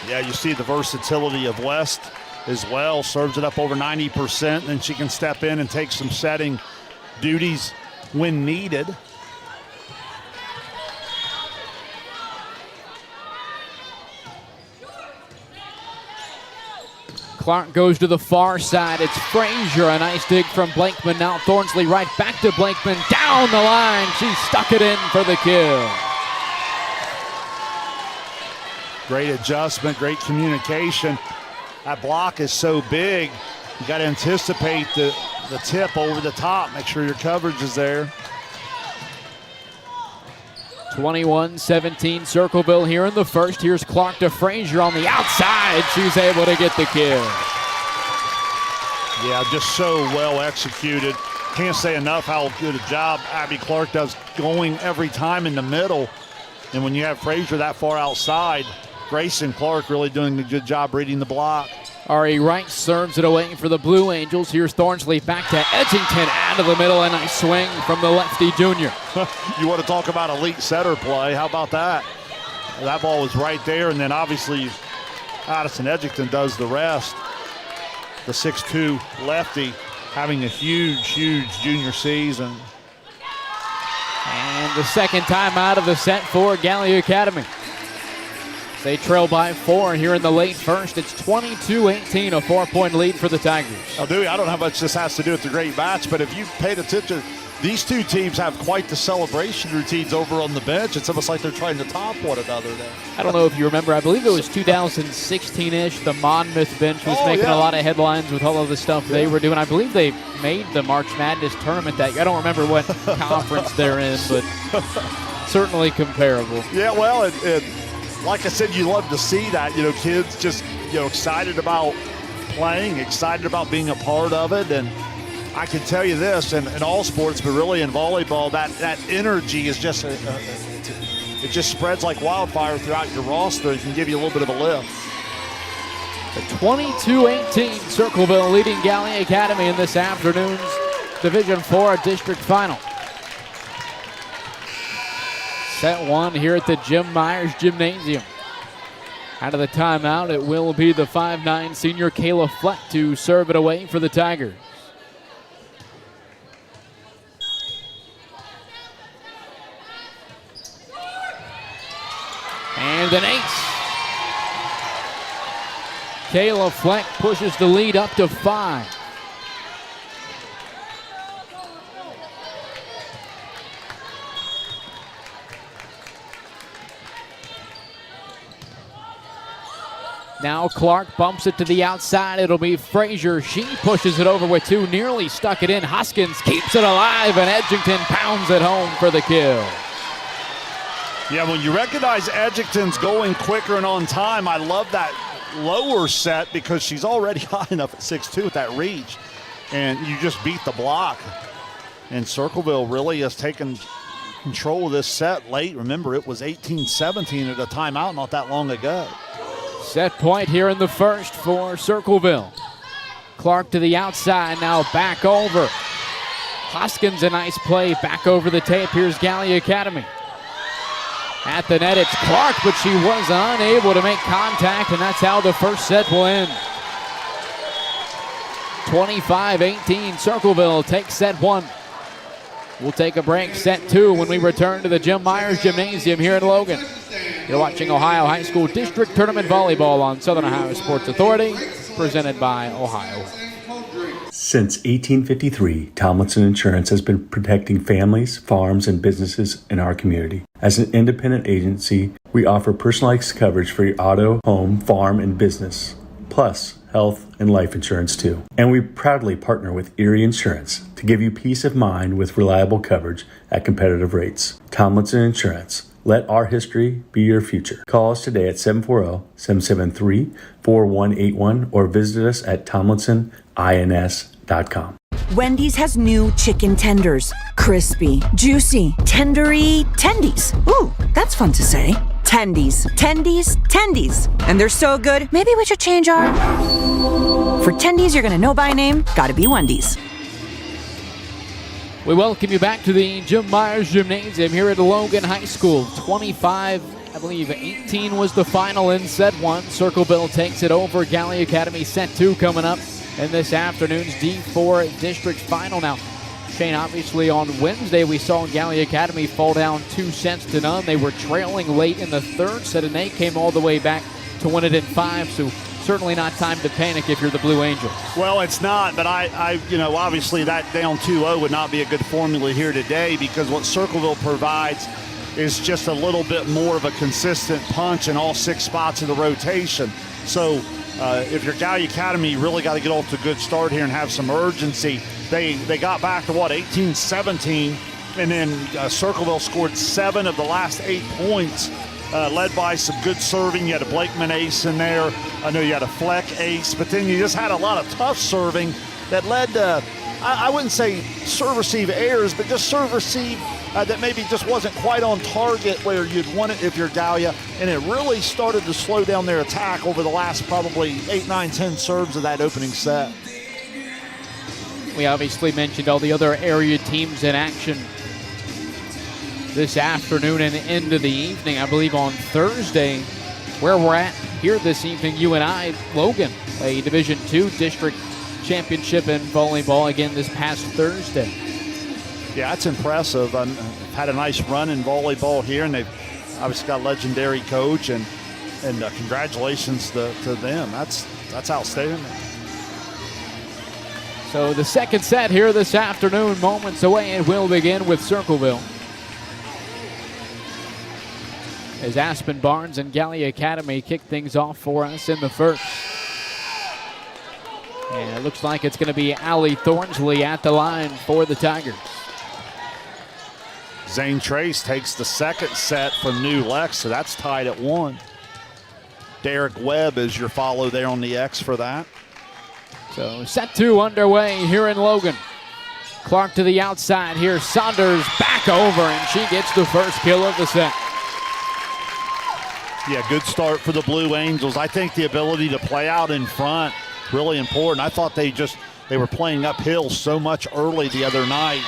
Yeah, you see the versatility of West as well. Serves it up over 90%, and she can step in and take some setting duties when needed. Clark goes to the far side. It's Frazier. A nice dig from Blakeman. Now Thornsley right back to Blakeman. Down the line. She stuck it in for the kill. Great adjustment, great communication. That block is so big, you got to anticipate the tip over the top. Make sure your coverage is there. 21-17 Circleville here in the first. Here's Clark to Frazier on the outside. She's able to get the kill. Yeah, just so well executed. Can't say enough how good a job Abby Clark does going every time in the middle. And when you have Frazier that far outside, Grayson Clark really doing a good job reading the block. Ari Wright serves it away for the Blue Angels. Here's Thornsley back to Edgington out of the middle. A nice swing from the lefty junior. You want to talk about elite setter play. How about that? That ball was right there, and then obviously Addison Edgington does the rest. The 6'2 lefty having a huge, huge junior season. And the second time out of the set for Gallia Academy. They trail by 4 here in the late first. It's 22-18, a 4-point lead for the Tigers. Now, Dewey, I don't know how much this has to do with the great match, but if you paid attention, these two teams have quite the celebration routines over on the bench. It's almost like they're trying to top one another there. I don't know if you remember, I believe it was 2016-ish. The Monmouth bench was making a lot of headlines with all of the stuff they were doing. I believe they made the March Madness tournament that year. I don't remember what conference they're in, but certainly comparable. Yeah, well, like I said, you love to see that, kids just, excited about playing, excited about being a part of it. And I can tell you this, in all sports, but really in volleyball, that energy is just, it just spreads like wildfire throughout your roster. It can give you a little bit of a lift. The 22-18 Circleville leading Gallia Academy in this afternoon's Division IV district final. Set 1 here at the Jim Myers Gymnasium. Out of the timeout, it will be the 5'9 senior Kayla Fleck to serve it away for the Tigers. And an ace. Kayla Fleck pushes the lead up to 5. Now Clark bumps it to the outside. It'll be Frazier. She pushes it over with 2, nearly stuck it in. Hoskins keeps it alive, and Edgington pounds it home for the kill. Yeah, when you recognize Edgington's going quicker and on time, I love that lower set because she's already high enough at 6'2 with that reach, and you just beat the block. And Circleville really has taken control of this set late. Remember, it was 18-17 at a timeout not that long ago. Set point here in the first for Circleville. Clark to the outside, now back over. Hoskins, a nice play, back over the tape. Here's Gallia Academy. At the net, it's Clark, but she was unable to make contact, and that's how the first set will end. 25-18, Circleville takes set 1. We'll take a break, set 2, when we return to the Jim Myers Gymnasium here in Logan. You're watching Ohio High School District Tournament Volleyball on Southern Ohio Sports Authority, presented by Ohio. Since 1853, Tomlinson Insurance has been protecting families, farms, and businesses in our community. As an independent agency, we offer personalized coverage for your auto, home, farm, and business, plus health and life insurance too. And we proudly partner with Erie Insurance to give you peace of mind with reliable coverage at competitive rates. Tomlinson Insurance. Let our history be your future. Call us today at 740-773-4181 or visit us at tomlinsonins.com. Wendy's has new chicken tenders. Crispy, juicy, tendery tendies. Ooh, that's fun to say. Tendies, tendies, tendies. And they're so good, maybe we should change our... For tendies you're gonna know by name, gotta be Wendy's. We welcome you back to the Jim Myers Gymnasium here at Logan High School. 18 was the final in set 1. Circleville takes it over. Gallia Academy set 2 coming up in this afternoon's D4 district final. Now, Shane, obviously on Wednesday we saw Gallia Academy fall down 2-0. They were trailing late in the third set, and they came all the way back to win it in 5. So certainly not time to panic if you're the Blue Angels. Well, it's not, but I obviously that down 2-0 would not be a good formula here today, because what Circleville provides is just a little bit more of a consistent punch in all 6 spots of the rotation. So if you're Gallia Academy, you really got to get off to a good start here and have some urgency. They got back to 18-17, and then Circleville scored 7 of the last 8 points, led by some good serving. You had a Blakeman ace in there. I know you had a Fleck ace, but then you just had a lot of tough serving that led to, I wouldn't say serve-receive errors, but just serve-receive that maybe just wasn't quite on target where you'd want it if you're Gallia, and it really started to slow down their attack over the last probably 8, 9, 10 serves of that opening set. We obviously mentioned all the other area teams in action this afternoon and into the evening. I believe on Thursday, where we're at here this evening, you and I, Logan, a Division II district championship in volleyball again this past Thursday. Yeah, that's impressive. I've had a nice run in volleyball here, and they've obviously got a legendary coach, and congratulations to them. That's outstanding. So the second set here this afternoon, moments away, and will begin with Circleville, as Aspen Barnes and Gallia Academy kick things off for us in the first. And it looks like it's going to be Allie Thornsley at the line for the Tigers. Zane Trace takes the second set from New Lex, so that's tied at 1. Derek Webb is your follow there on the X for that. So set 2 underway here in Logan. Clark to the outside here. Saunders back over, and she gets the first kill of the set. Yeah, good start for the Blue Angels. I think the ability to play out in front, really important. I thought they were playing uphill so much early the other night.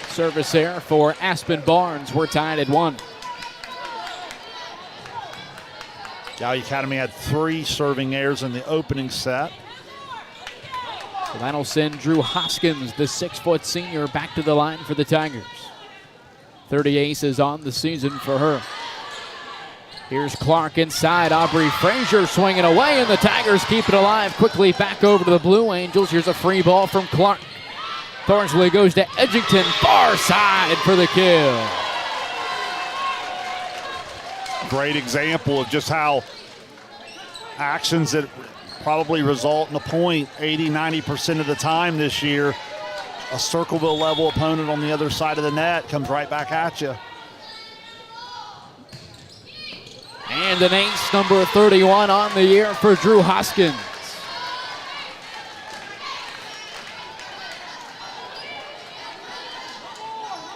Service there for Aspen Barnes. We're tied at 1. Gallia Academy had 3 serving errors in the opening set. So that'll send Drew Hoskins, the 6-foot senior, back to the line for the Tigers. 30 aces on the season for her. Here's Clark inside. Aubrey Frazier swinging away, and the Tigers keep it alive. Quickly back over to the Blue Angels. Here's a free ball from Clark. Thornsley goes to Edgington, far side for the kill. Great example of just how actions that probably result in a point 80-90% of the time this year. A Circleville level opponent on the other side of the net comes right back at you. And an ace, number 31 on the year for Drew Hoskins.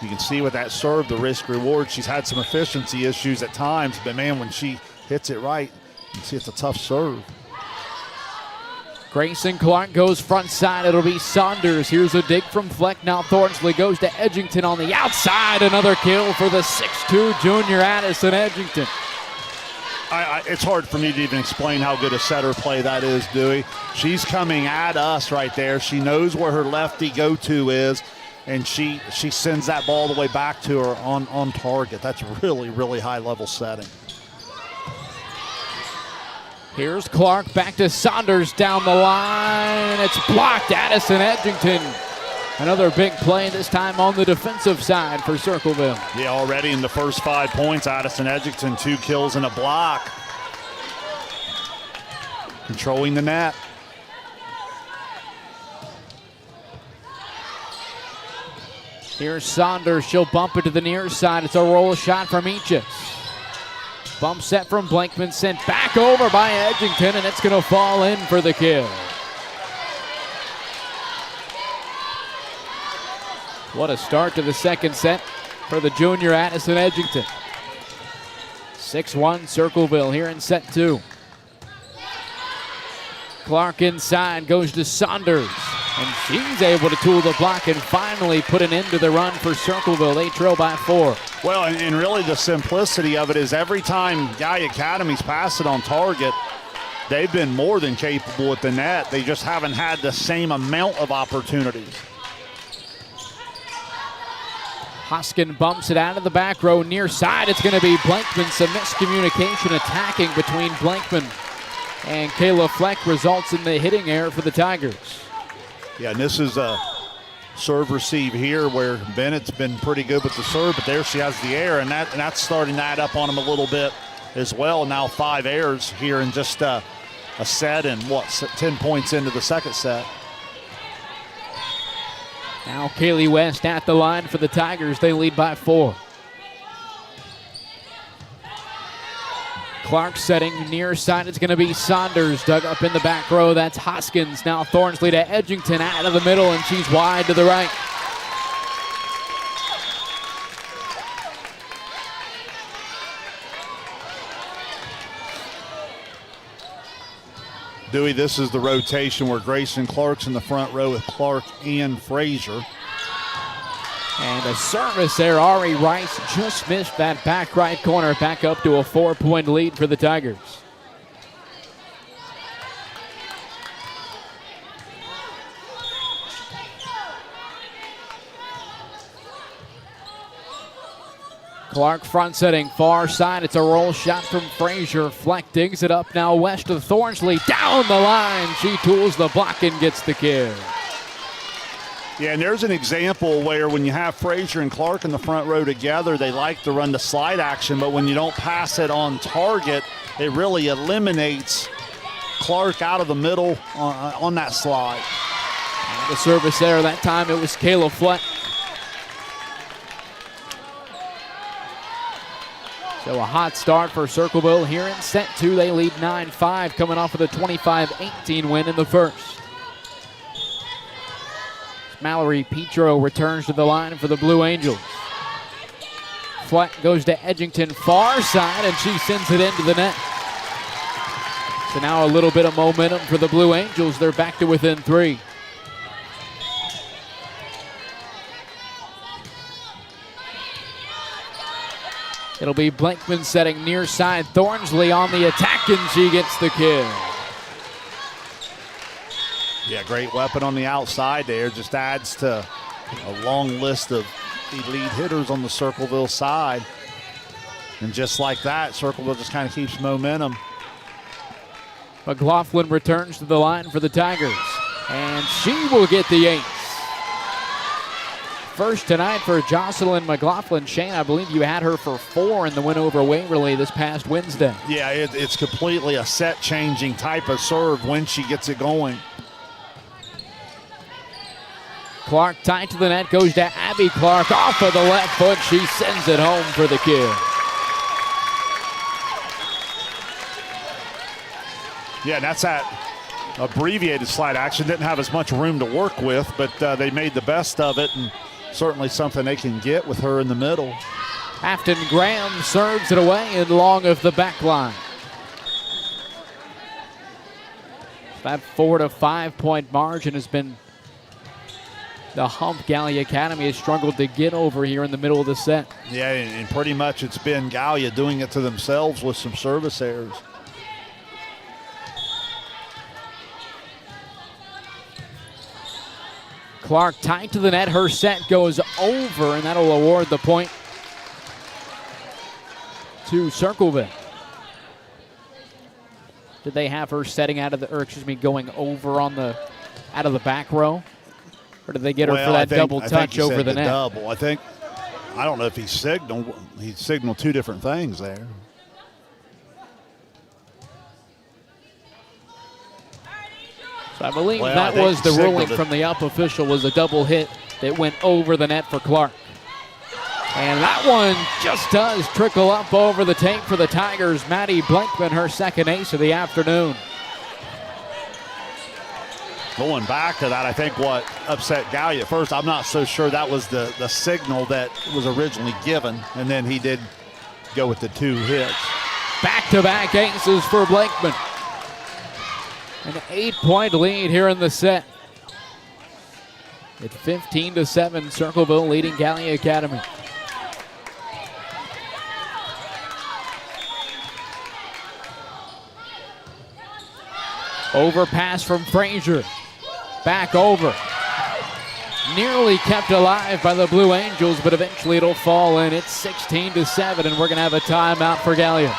You can see with that serve, the risk reward. She's had some efficiency issues at times, but man, when she hits it right, you can see it's a tough serve. Grayson Clark goes front side. It'll be Saunders. Here's a dig from Fleck. Now Thornsley goes to Edgington on the outside. Another kill for the 6'2 junior Addison Edgington. It's hard for me to even explain how good a setter play that is, Dewey. She's coming at us right there. She knows where her lefty go-to is, and she sends that ball all the way back to her on target. That's really, really high-level setting. Here's Clark back to Saunders down the line. It's blocked. Addison Edgington. Another big play, this time on the defensive side for Circleville. Yeah, already in the first 5 points, Addison Edgington, 2 kills and a block. Controlling the net. Here's Saunders. She'll bump it to the near side. It's a roll shot from Eachus. Bump set from Blankman, sent back over by Edgington, and it's going to fall in for the kill. What a start to the second set for the junior Addison Edgington. 6-1 Circleville here in set 2. Clark inside, goes to Saunders, and she's able to tool the block and finally put an end to the run for Circleville. They trail by 4. Well, and really the simplicity of it is every time Gallia Academy's passed it on target, they've been more than capable at the net. They just haven't had the same amount of opportunities. Hoskin bumps it out of the back row near side. It's going to be Blankman. Some miscommunication attacking between Blankman And Kayla Fleck results in the hitting error for the Tigers. Yeah, and this is a serve receive here where Bennett's been pretty good with the serve, but there she has the error, and that's starting to add up on him a little bit as well. Now 5 errors here in just a set, and 10 points into the second set. Now Kaylee West at the line for the Tigers. They lead by 4. Clark setting near side. It's going to be Saunders dug up in the back row. That's Hoskins. Now Thornsley to Edgington out of the middle, and she's wide to the right. Dewey, this is the rotation where Grayson Clark's in the front row with Clark and Frazier. And a service there. Ari Rice just missed that back right corner. Back up to a 4-point lead for the Tigers. Clark front setting far side. It's a roll shot from Frazier. Fleck digs it up now west of Thornsley. Down the line. She tools the block and gets the kill. Yeah, and there's an example where when you have Frazier and Clark in the front row together, they like to run the slide action, but when you don't pass it on target, it really eliminates Clark out of the middle on that slide. And the service there, that time it was Kayla Fleck. So a hot start for Circleville here in set 2. They lead 9-5 coming off of the 25-18 win in the first. Mallory Petro returns to the line for the Blue Angels. Fleck goes to Edgington far side, and she sends it into the net. So now a little bit of momentum for the Blue Angels. They're back to within 3. It'll be Blankman setting near side. Thornsley on the attack, and she gets the kill. Yeah, great weapon on the outside there. Just adds to a long list of elite hitters on the Circleville side. And just like that, Circleville just kind of keeps momentum. McLaughlin returns to the line for the Tigers, and she will get the ace. First tonight for Jocelyn McLaughlin. Shane, I believe you had her for 4 in the win over Waverly this past Wednesday. Yeah, it's completely a set-changing type of serve when she gets it going. Clark tight to the net, goes to Abby Clark off of the left foot. She sends it home for the kill. Yeah, and that's that abbreviated slide action. Didn't have as much room to work with, but they made the best of it, and certainly something they can get with her in the middle. Afton Graham serves it away and long of the back line. That 4 to 5 point margin has been the hump Gallia Academy has struggled to get over here in the middle of the set. Yeah, and pretty much it's been Gallia doing it to themselves with some service errors. Clark tight to the net. Her set goes over, and that'll award the point to Circleville. Did they have her setting out of the, or excuse me, going over on the, out of the back row? Or did they get her for that double touch over the net? Double. I don't know if he signaled 2 different things there. So I believe that was the ruling from the up official, was a double hit that went over the net for Clark. And that one just does trickle up over the tape for the Tigers. Maddie Blankman, her second ace of the afternoon. Going back to that, I think what upset Gallia at first, I'm not so sure that was the signal that was originally given, and then he did go with the 2 hits. Back-to-back aces for Blankman. An 8-point lead here in the set. At 15 to 7, Circleville leading Gallia Academy. Overpass from Frazier. Back over. Nearly kept alive by the Blue Angels, but eventually it'll fall in. It's 16 to 7, and we're going to have a timeout for Gallia.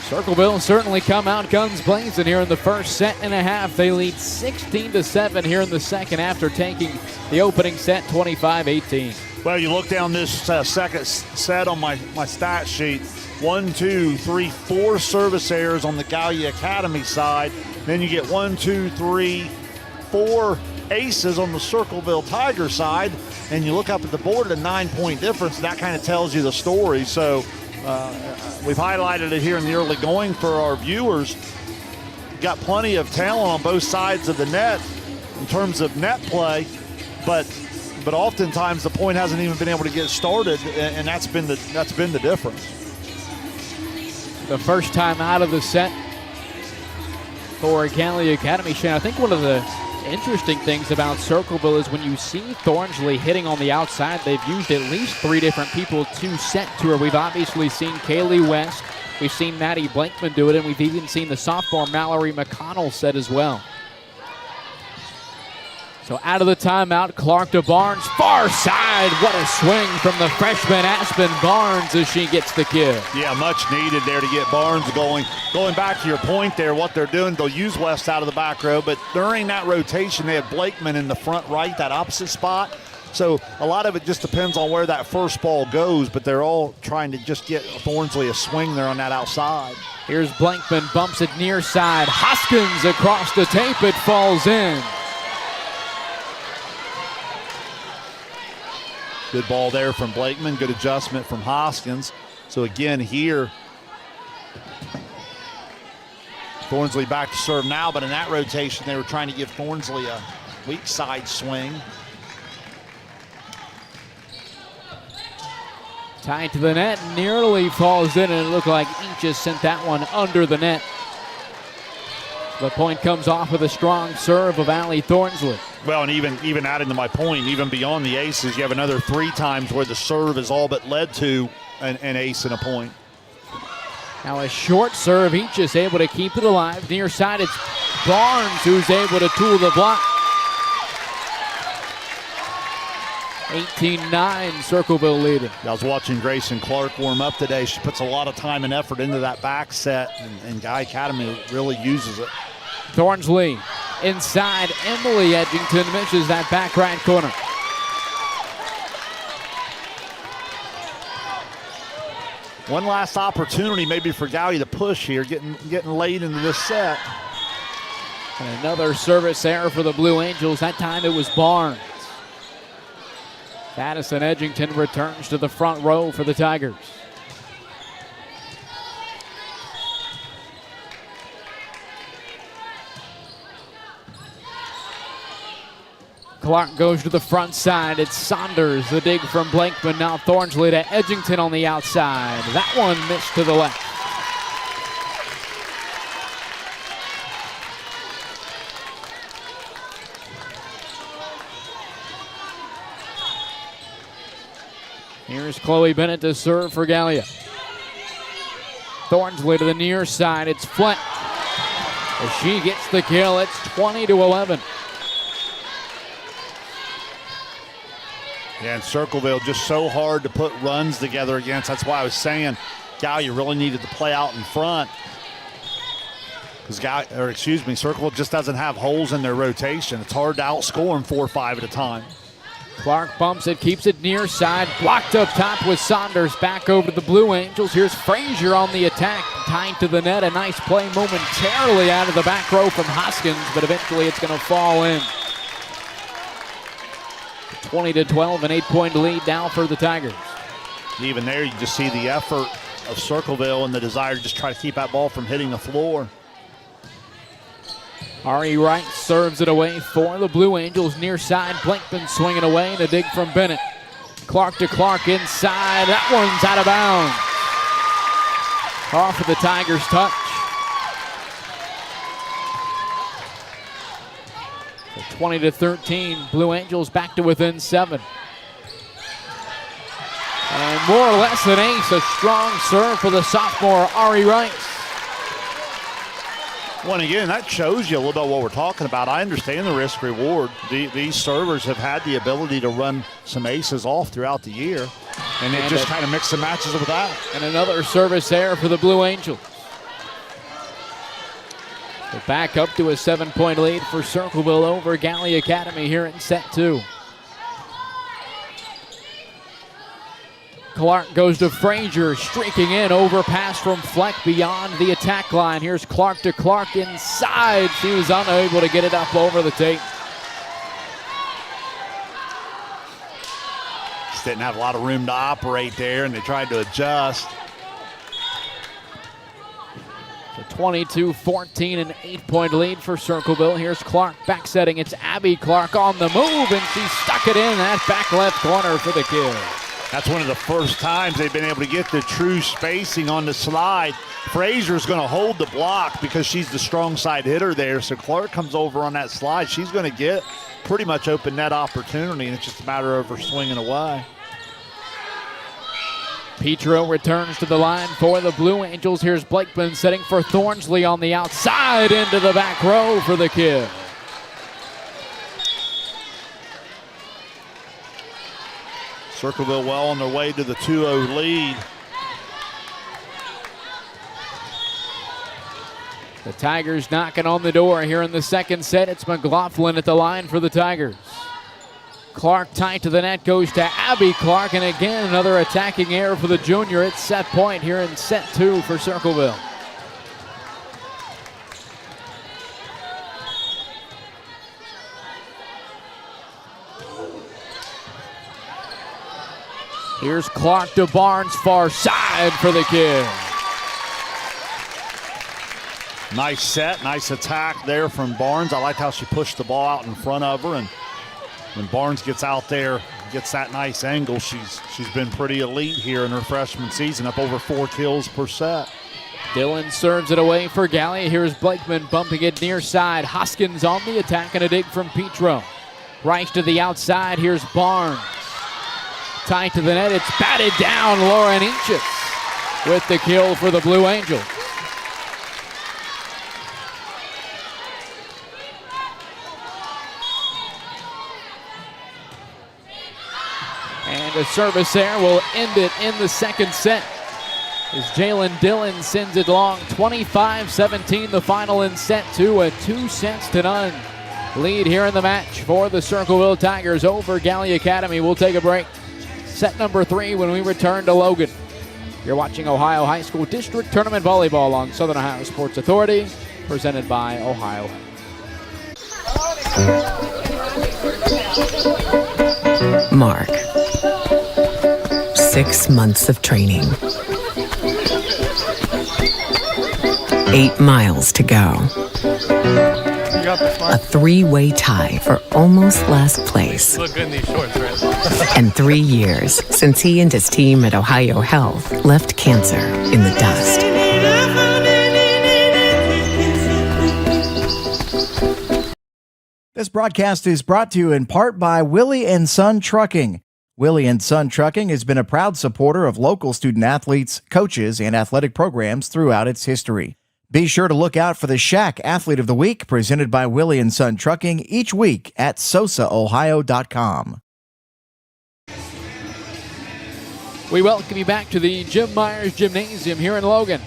Circleville certainly come out guns blazing here in the first set and a half. They lead 16-7 here in the second after taking the opening set 25-18. Well, you look down this second set on my stat sheet. 1, 2, 3, 4 service errors on the Gallia Academy side. Then you get 1, 2, 3, 4 aces on the Circleville Tiger side. And you look up at the board at a 9-point difference. That kind of tells you the story. So we've highlighted it here in the early going for our viewers. Got plenty of talent on both sides of the net in terms of net play, but oftentimes the point hasn't even been able to get started, and that's been the difference. The first time out of the set for Gallia Academy, Shane. I think one of the interesting things about Circleville is when you see Thornsley hitting on the outside, they've used at least 3 different people to set to her. We've obviously seen Kaylee West, we've seen Maddie Blankman do it, and we've even seen the sophomore Mallory McConnell set as well. So out of the timeout, Clark to Barnes, far side. What a swing from the freshman Aspen Barnes as she gets the kill. Yeah, much needed there to get Barnes going. Going back to your point there, what they're doing, they'll use West out of the back row, but during that rotation, they have Blakeman in the front right, that opposite spot. So a lot of it just depends on where that first ball goes, but they're all trying to just get Thornsley a swing there on that outside. Here's Blankman, bumps it near side. Hoskins across the tape, it falls in. Good ball there from Blakeman, good adjustment from Hoskins. So again here, Thornsley back to serve now, but in that rotation they were trying to give Thornsley a weak side swing. Tied to the net, nearly falls in, and it looked like Inches sent that one under the net. The point comes off with a strong serve of Allie Thornsley. Well, and even adding to my point, even beyond the aces, you have another 3 times where the serve is all but led to an ace and a point. Now a short serve, Inches able to keep it alive. Near side, it's Barnes who's able to tool the block. 18-9, Circleville leading. I was watching Grayson Clark warm up today. She puts a lot of time and effort into that back set, and Guy Academy really uses it. Thornsley inside. Emily Edgington misses that back right corner. One last opportunity maybe for Gallia to push here, getting late into this set. And another service error for the Blue Angels. That time it was Barnes. Addison Edgington returns to the front row for the Tigers. Clark goes to the front side. It's Saunders, the dig from Blankman. Now Thornsley to Edgington on the outside. That one missed to the left. Here's Chloe Bennett to serve for Gallia. Thornsley to the near side. It's Flint. As she gets the kill, it's 20-11. Yeah, and Circleville just so hard to put runs together against. That's why I was saying Gallia really needed to play out in front. Because Circleville just doesn't have holes in their rotation. It's hard to outscore them 4 or 5 at a time. Clark bumps it, keeps it near side. Blocked up top with Saunders. Back over to the Blue Angels. Here's Frazier on the attack. Tied to the net. A nice play momentarily out of the back row from Hoskins, but eventually it's going to fall in. 20-12, an 8-point lead now for the Tigers. Even there, you just see the effort of Circleville and the desire to just try to keep that ball from hitting the floor. Ari Wright serves it away for the Blue Angels. Near side, Blankman swinging away, and a dig from Bennett. Clark to Clark inside. That one's out of bounds. Off of the Tigers' touch. So 20-13, Blue Angels back to within 7. And more or less an ace, a strong serve for the sophomore Ari Wright. Well, again, that shows you a little bit what we're talking about. I understand the risk reward. These servers have had the ability to run some aces off throughout the year, and it just kind of mix and matches with that. And another service error for the Blue Angels. So back up to a 7-point lead for Circleville over Gallia Academy here in set 2. Clark goes to Frazier, streaking in, overpass from Fleck beyond the attack line. Here's Clark to Clark inside. She was unable to get it up over the tape. Just didn't have a lot of room to operate there, and they tried to adjust. So 22-14, an 8-point lead for Circleville. Here's Clark back setting. It's Abby Clark on the move, and she stuck it in that back left corner for the kill. That's one of the first times they've been able to get the true spacing on the slide. Frazier's going to hold the block because she's the strong side hitter there. So Clark comes over on that slide. She's going to get pretty much open net opportunity, and it's just a matter of her swinging away. Petro returns to the line for the Blue Angels. Here's Blakeman setting for Thornsley on the outside into the back row for the kill. Circleville well on their way to the 2-0 lead. The Tigers knocking on the door here in the second set. It's McLaughlin at the line for the Tigers. Clark tight to the net, goes to Abby Clark, and again another attacking error for the junior. It's set point here in set 2 for Circleville. Here's Clark to Barnes, far side for the kill. Nice set, nice attack there from Barnes. I liked how she pushed the ball out in front of her, and when Barnes gets out there, gets that nice angle, she's been pretty elite here in her freshman season, up over 4 kills per set. Dillon serves it away for Gallia. Here's Blakeman bumping it near side. Hoskins on the attack and a dig from Petro. Right to the outside, here's Barnes. Tight to the net, it's batted down. Lauren Inches with the kill for the Blue Angels. And a service there will end it in the second set as Jalen Dillon sends it long. 25-17 the final in set 2, a 2-0 lead here in the match for the Circleville Tigers over Gallia Academy. We'll take a break. Set number 3 when we return to Logan. You're watching Ohio High School District Tournament Volleyball on Southern Ohio Sports Authority, presented by Ohio. Mark. 6 months of training. 8 miles to go. A 3-way tie for almost last place. Look good in these shorts, right? And 3 years since he and his team at Ohio Health left cancer in the dust. This broadcast is brought to you in part by Willie & Son Trucking. Willie & Son Trucking has been a proud supporter of local student-athletes, coaches, and athletic programs throughout its history. Be sure to look out for the Shack Athlete of the Week presented by Willie & Son Trucking each week at sosaohio.com. We welcome you back to the Jim Myers Gymnasium here in Logan.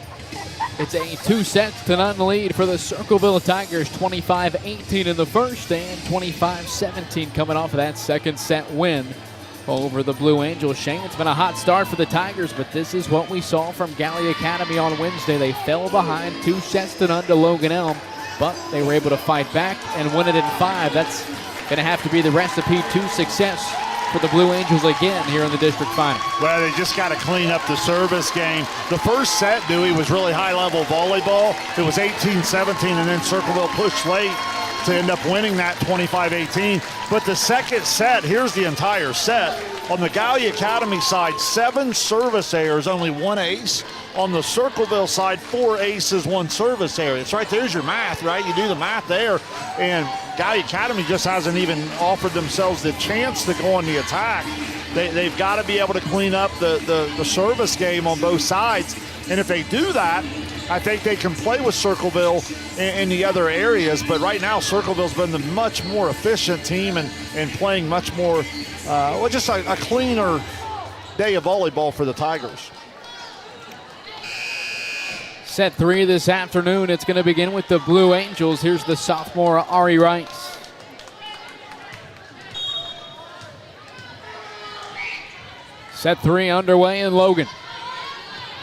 It's a 2-0 lead for the Circleville Tigers, 25-18 in the first and 25-17 coming off of that second set win over the Blue Angels. Shane, it's been a hot start for the Tigers, but this is what we saw from Gallia Academy on Wednesday. They fell behind 2-0 to Logan Elm, but they were able to fight back and win it in 5. That's going to have to be the recipe to success for the Blue Angels again here in the district final. Well, they just got to clean up the service game. The first set, Dewey, was really high-level volleyball. It was 18-17, and then Circleville pushed late to end up winning that 25-18. But the second set, here's the entire set. On the Gallia Academy side, 7 service errors, only 1 ace. On the Circleville side, 4 aces, 1 service error. It's right there's your math, right? You do the math there. And Gallia Academy just hasn't even offered themselves the chance to go on the attack. They've got to be able to clean up the service game on both sides. And if they do that, I think they can play with Circleville in the other areas. But right now, Circleville's been the much more efficient team and playing much more, just a cleaner day of volleyball for the Tigers. Set 3 this afternoon. It's going to begin with the Blue Angels. Here's the sophomore Ari Rice. Set 3 underway in Logan.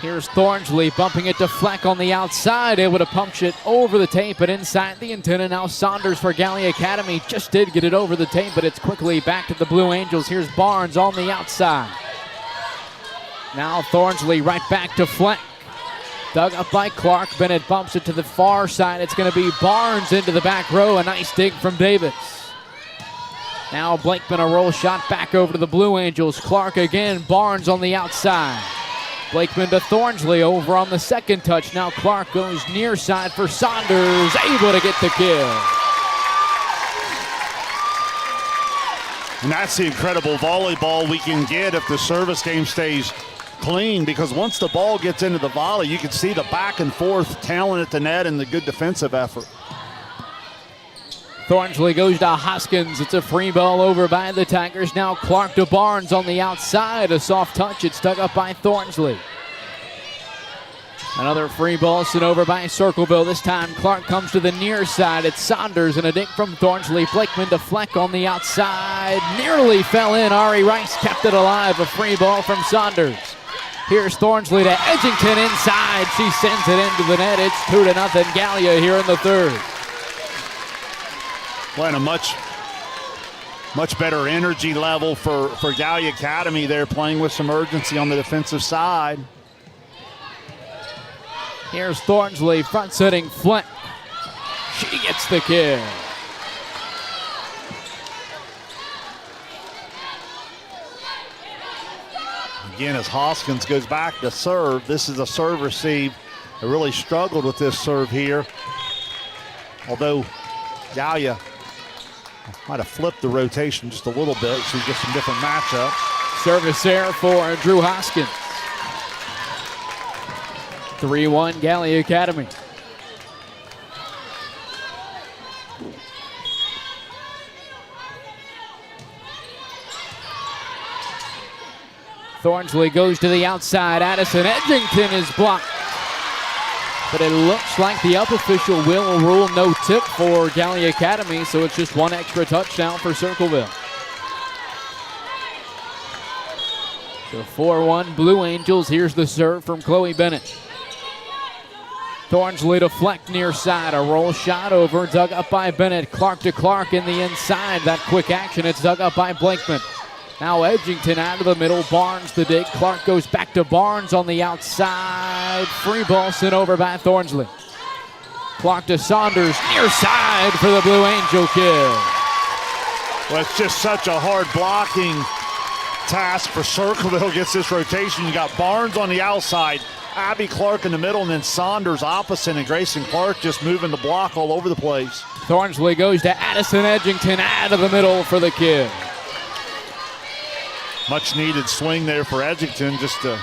Here's Thornsley bumping it to Fleck on the outside, able to punch it over the tape, but inside the antenna. Now Saunders for Gallia Academy just did get it over the tape, but it's quickly back to the Blue Angels. Here's Barnes on the outside. Now Thornsley right back to Fleck. Dug up by Clark. Bennett bumps it to the far side. It's going to be Barnes into the back row. A nice dig from Davis. Now Blakeman, a roll shot back over to the Blue Angels. Clark again. Barnes on the outside. Blakeman to Thornsley over on the second touch. Now Clark goes near side for Saunders. Able to get the kill. And that's the incredible volleyball we can get if the service game stays clean, because once the ball gets into the volley, you can see the back and forth talent at the net and the good defensive effort. Thornsley goes to Hoskins. It's a free ball over by the Tigers. Now Clark to Barnes on the outside. A soft touch. It's dug up by Thornsley. Another free ball sent over by Circleville. This time Clark comes to the near side. It's Saunders and a dig from Thornsley. Blakeman to Fleck on the outside. Nearly fell in. Ari Rice kept it alive. A free ball from Saunders. Here's Thornsley to Edgington inside. She sends it into the net. It's 2-0 Gallia here in the third. Well, and a much better energy level for Gallia Academy there, playing with some urgency on the defensive side. Here's Thornsley front-setting Fleck. She gets the kill. Again, as Hoskins goes back to serve, this is a serve receive. They really struggled with this serve here. Although Gallia might have flipped the rotation just a little bit, so you get some different matchups. Service there for Drew Hoskins. 3-1 Gallia Academy. Thornsley goes to the outside. Addison Edgington is blocked. But it looks like the up official will rule no tip for Gallia Academy, so it's just one extra touchdown for Circleville. So 4-1 Blue Angels. Here's the serve from Chloe Bennett. Thornsley to Fleck near side. A roll shot over, dug up by Bennett. Clark to Clark in the inside. That quick action, it's dug up by Blakeman. Now Edgington out of the middle. Barnes the dig. Clark goes back to Barnes on the outside. Free ball sent over by Thornsley. Clark to Saunders near side for the Blue Angel kill. Well, it's just such a hard blocking task for Circleville. Gets this rotation. You got Barnes on the outside, Abby Clark in the middle, and then Saunders opposite, and Grayson Clark just moving the block all over the place. Thornsley goes to Addison Edgington out of the middle for the kill. Much needed swing there for Edgington, just to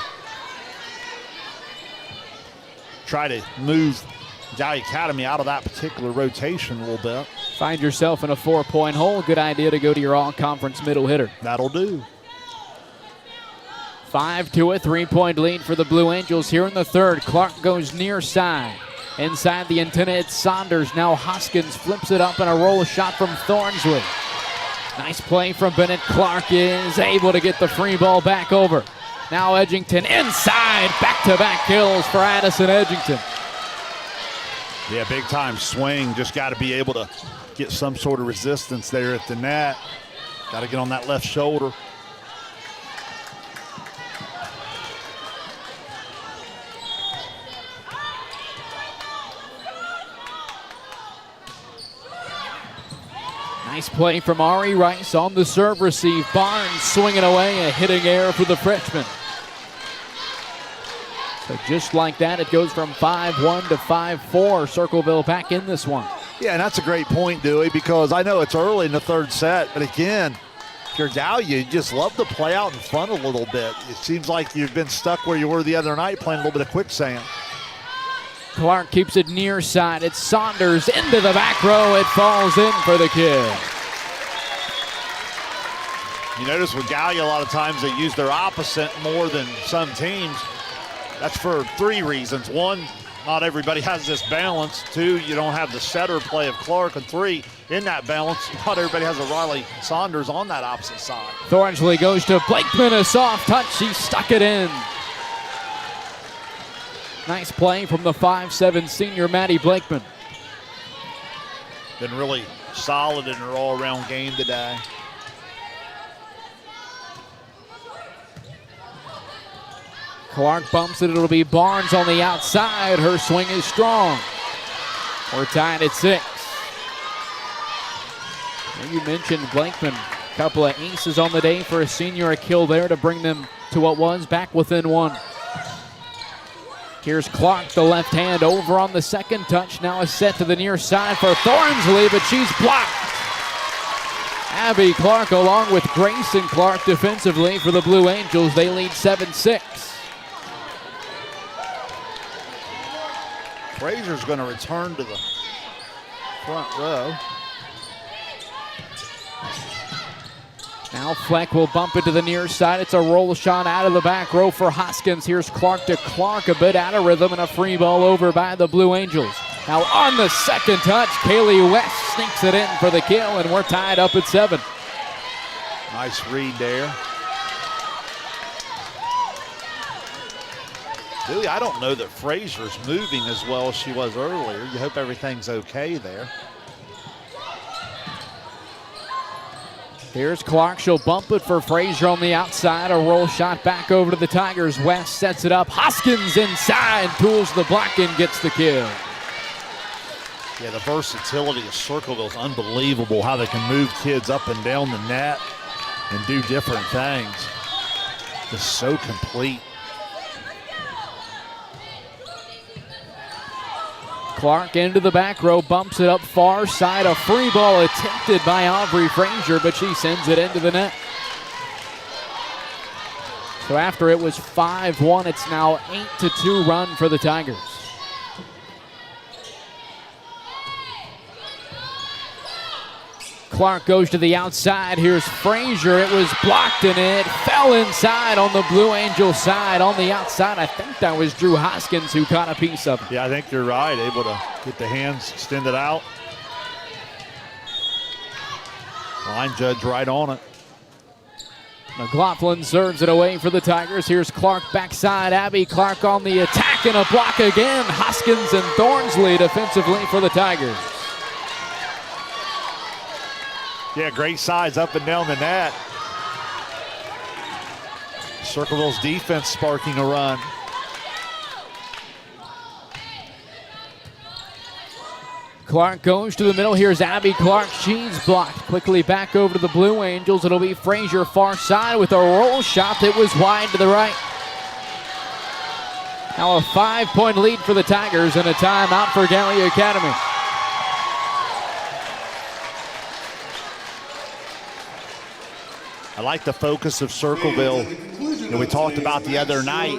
try to move Gallia Academy out of that particular rotation a little bit. Find yourself in a 4-point hole. Good idea to go to your all-conference middle hitter. That'll do. 5-2, a 3-point lead for the Blue Angels here in the third. Clark goes near side. Inside the antenna, it's Saunders. Now Hoskins flips it up and a roll shot from Thornsley. Nice play from Bennett. Clark is able to get the free ball back over. Now Edgington inside. Back-to-back kills for Addison Edgington. Yeah, big-time swing. Just got to be able to get some sort of resistance there at the net. Got to get on that left shoulder. Nice play from Ari Rice on the serve receive. Barnes swinging away, a hitting error for the freshman. So just like that, it goes from 5-1 to 5-4. Circleville back in this one. Yeah, and that's a great point, Dewey, because I know it's early in the third set, but again, if you're Gallia, you just love to play out in front a little bit. It seems like you've been stuck where you were the other night playing a little bit of quicksand. Clark keeps it near side. It's Saunders into the back row. It falls in for the kill. You notice with Gallia, a lot of times they use their opposite more than some teams. That's for 3 reasons. One, not everybody has this balance. 2, you don't have the setter play of Clark. And 3, in that balance, not everybody has a Riley Saunders on that opposite side. Thornsley goes to Blakeman, a soft touch. She stuck it in. Nice play from the 5'7" senior Maddie Blakeman. Been really solid in her all-around game today. Clark bumps it. It'll be Barnes on the outside. Her swing is strong. We're tied at 6. And you mentioned Blakeman. A couple of aces on the day for a senior. A kill there to bring them to what was back within 1. Here's Clark, the left hand over on the second touch. Now a set to the near side for Thornsley, but she's blocked. Abby Clark along with Grayson Clark defensively for the Blue Angels. They lead 7-6. Frazier's going to return to the front row. Now Fleck will bump it to the near side. It's a roll shot out of the back row for Hoskins. Here's Clark to Clark, a bit out of rhythm, and a free ball over by the Blue Angels. Now on the second touch, Kaylee West sneaks it in for the kill, and we're tied up at 7. Nice read there. Billy, I don't know that Frazier's moving as well as she was earlier. You hope everything's okay there. Here's Clark. She'll bump it for Frazier on the outside. A roll shot back over to the Tigers. West sets it up. Hoskins inside. Tools the block and gets the kill. Yeah, the versatility of Circleville is unbelievable. How they can move kids up and down the net and do different things. Just so complete. Clark into the back row, bumps it up far side. A free ball attempted by Aubrey Frazier, but she sends it into the net. So after it was 5-1, it's now 8-2 run for the Tigers. Clark goes to the outside. Here's Frazier. It was blocked and it fell inside on the Blue Angel side. On the outside, I think that was Drew Hoskins who caught a piece of it. Yeah, I think you're right. Able to get the hands extended out. Line judge right on it. McLaughlin serves it away for the Tigers. Here's Clark backside. Abby Clark on the attack and a block again. Hoskins and Thornsley defensively for the Tigers. Yeah, great size up and down the net. Circleville's defense sparking a run. Clark goes to the middle. Here's Abby Clark. She's blocked. Quickly back over to the Blue Angels. It'll be Frazier far side with a roll shot that was wide to the right. Now a 5-point lead for the Tigers and a timeout for Gallia Academy. I like the focus of Circleville that we talked about the other night.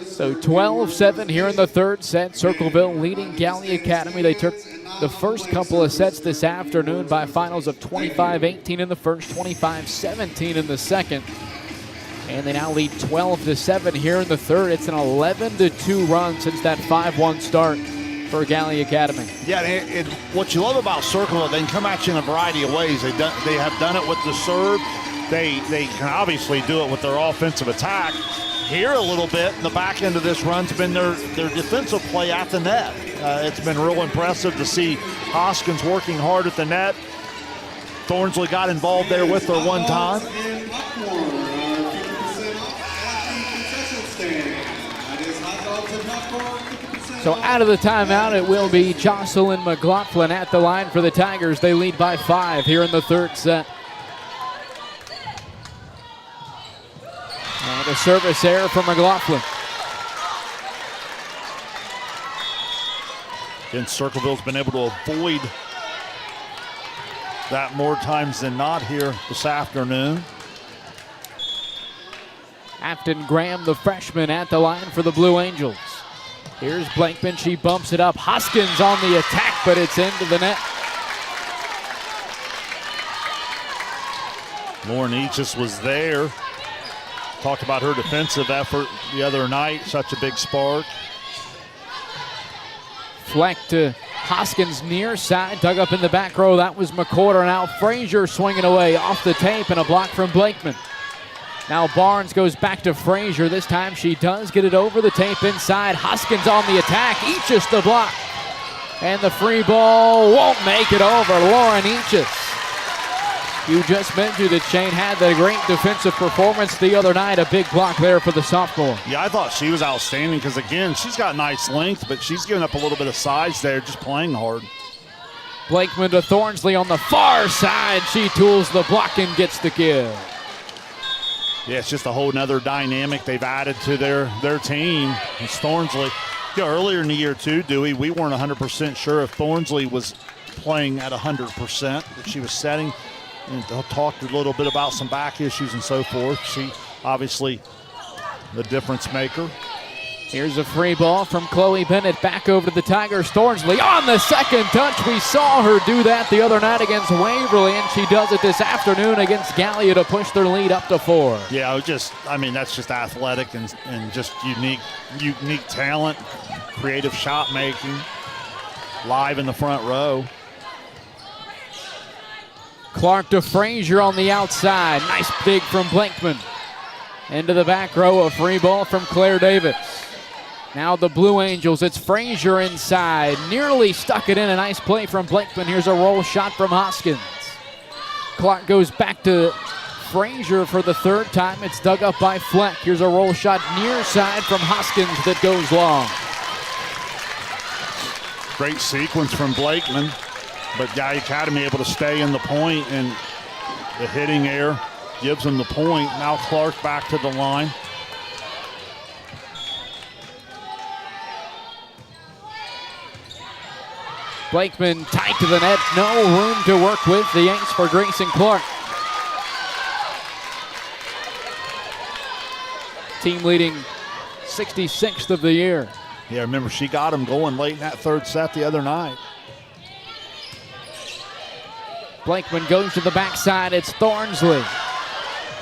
So 12-7 here in the third set. Circleville leading Gallia Academy. They took the first couple of sets this afternoon by finals of 25-18 in the first, 25-17 in the second. And they now lead 12-7 here in the third. It's an 11-2 run since that 5-1 start for Gallia Academy. Yeah, and what you love about Circleville, they can come at you in a variety of ways. They have done it with the serve. They can obviously do it with their offensive attack. Here a little bit in the back end of this run's been their defensive play at the net. It's been real impressive to see Hoskins working hard at the net. Thornsley got involved there with her one time. So out of the timeout, it will be Jocelyn McLaughlin at the line for the Tigers. They lead by 5 here in the third set. And a service error for McLaughlin. Again, Circleville's been able to avoid that more times than not here this afternoon. Afton Graham, the freshman, at the line for the Blue Angels. Here's Blankman. She bumps it up. Hoskins on the attack, but it's into the net. Lauren Eachus was there. Talked about her defensive effort the other night, such a big spark. Fleck to Hoskins near side, dug up in the back row. That was McCorder. Now Frazier swinging away off the tape and a block from Blakeman. Now Barnes goes back to Frazier. This time she does get it over the tape inside. Hoskins on the attack. Eaches the block. And the free ball won't make it over. Lauren Eaches. You just mentioned that Shane had that great defensive performance the other night. A big block there for the sophomore. Yeah, I thought she was outstanding because, again, she's got nice length, but she's giving up a little bit of size there, just playing hard. Blakeman to Thornsley on the far side. She tools the block and gets the kill. Yeah, it's just a whole nother dynamic they've added to their team. It's Thornsley. You know, earlier in the year, too, Dewey, we weren't 100% sure if Thornsley was playing at 100%, that she was setting. And talked a little bit about some back issues and so forth. She obviously the difference maker. Here's a free ball from Chloe Bennett back over to the Tigers. Thornsley on the second touch. We saw her do that the other night against Waverly, and she does it this afternoon against Gallia to push their lead up to 4. Yeah, that's just athletic and just unique talent, creative shot making, live in the front row. Clark to Frazier on the outside. Nice dig from Blakeman. Into the back row, a free ball from Claire Davis. Now the Blue Angels, it's Frazier inside. Nearly stuck it in, a nice play from Blakeman. Here's a roll shot from Hoskins. Clark goes back to Frazier for the third time. It's dug up by Fleck. Here's a roll shot near side from Hoskins that goes long. Great sequence from Blakeman. But Gallia Academy able to stay in the point, and the hitting error gives them the point. Now Clark back to the line. Blakeman tight to the net. No room to work with. The ace for Grayson Clark. Team leading 66th of the year. Yeah, remember she got him going late in that third set the other night. Blakeman goes to the backside. It's Thornsley.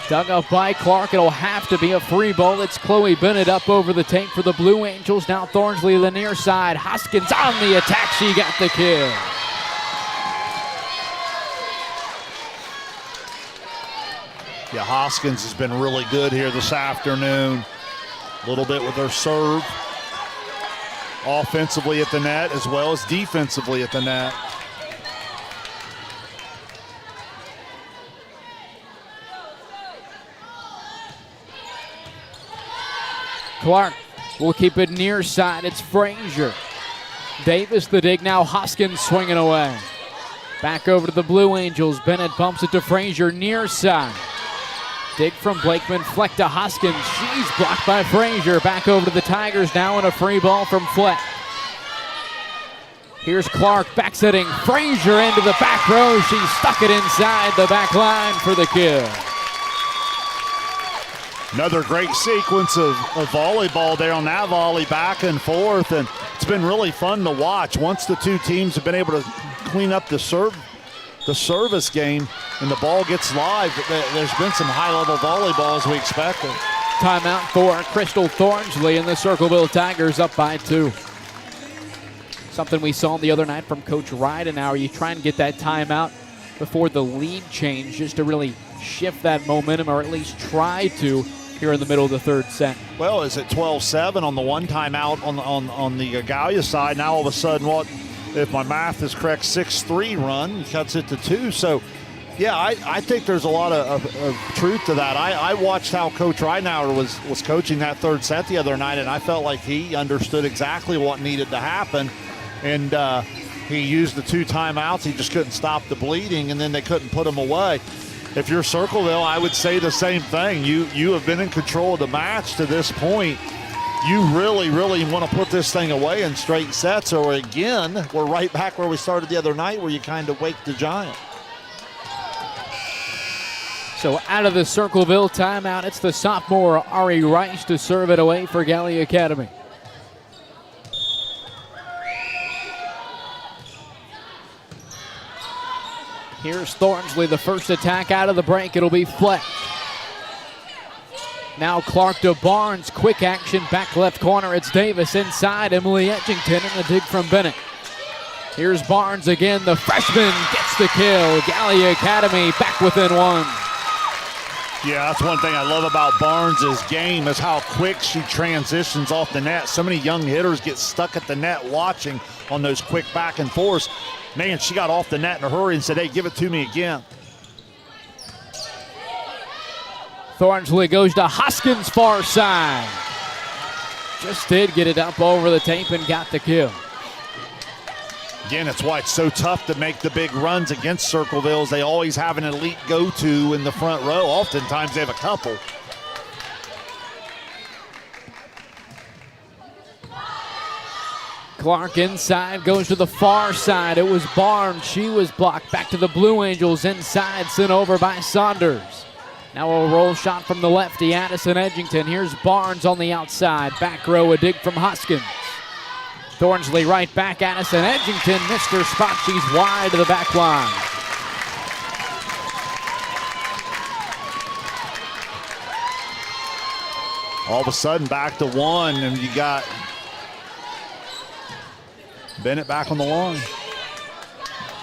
Dug up by Clark. It'll have to be a free ball. It's Chloe Bennett up over the tape for the Blue Angels. Now Thornsley to the near side. Hoskins on the attack. She got the kill. Yeah, Hoskins has been really good here this afternoon. A little bit with her serve. Offensively at the net as well as defensively at the net. Clark will keep it near side. It's Frazier. Davis the dig. Now Hoskins swinging away. Back over to the Blue Angels. Bennett bumps it to Frazier near side. Dig from Blakeman. Fleck to Hoskins. She's blocked by Frazier. Back over to the Tigers now, and a free ball from Fleck. Here's Clark back setting Frazier into the back row. She stuck it inside the back line for the kill. Another great sequence of volleyball there on that volley, back and forth, and it's been really fun to watch. Once the two teams have been able to clean up the service game and the ball gets live, there's been some high-level volleyball as we expected. Timeout for Crystal Thornsley, and the Circleville Tigers up by 2. Something we saw the other night from Coach Ridenauer. You try and get that timeout before the lead change just to really shift that momentum, or at least try to, here in the middle of the third set. Well, is it 12-7 on the one timeout on the Gallia side? Now all of a sudden, if my math is correct, 6-3 run cuts it to 2. So, yeah, I think there's a lot of truth to that. I watched how Coach Ridenauer was coaching that third set the other night, and I felt like he understood exactly what needed to happen. And he used the 2 timeouts. He just couldn't stop the bleeding, and then they couldn't put him away. If you're Circleville, I would say the same thing. You have been in control of the match to this point. You really, really want to put this thing away in straight sets, or again, we're right back where we started the other night, where you kind of wake the giant. So out of the Circleville timeout, it's the sophomore Ari Rice to serve it away for Gallia Academy. Here's Thornsley, the first attack out of the break. It'll be Fleck. Now Clark to Barnes, quick action, back left corner. It's Davis inside, Emily Edgington, and a dig from Bennett. Here's Barnes again, the freshman gets the kill. Gallia Academy back within one. Yeah, that's one thing I love about Barnes' game is how quick she transitions off the net. So many young hitters get stuck at the net watching on those quick back and forths. Man, she got off the net in a hurry and said, hey, give it to me again. Thornsley goes to Hoskins' far side. Just did get it up over the tape and got the kill. Again, that's why it's so tough to make the big runs against Circleville. They always have an elite go-to in the front row. Oftentimes they have a couple. Clark inside, goes to the far side. It was Barnes. She was blocked. Back to the Blue Angels inside, sent over by Saunders. Now a roll shot from the lefty, Addison Edgington. Here's Barnes on the outside. Back row, a dig from Hoskins. Thornsley right back, Addison Edgington missed her spot. She's wide to the back line. All of a sudden back to one, and you got Bennett back on the line.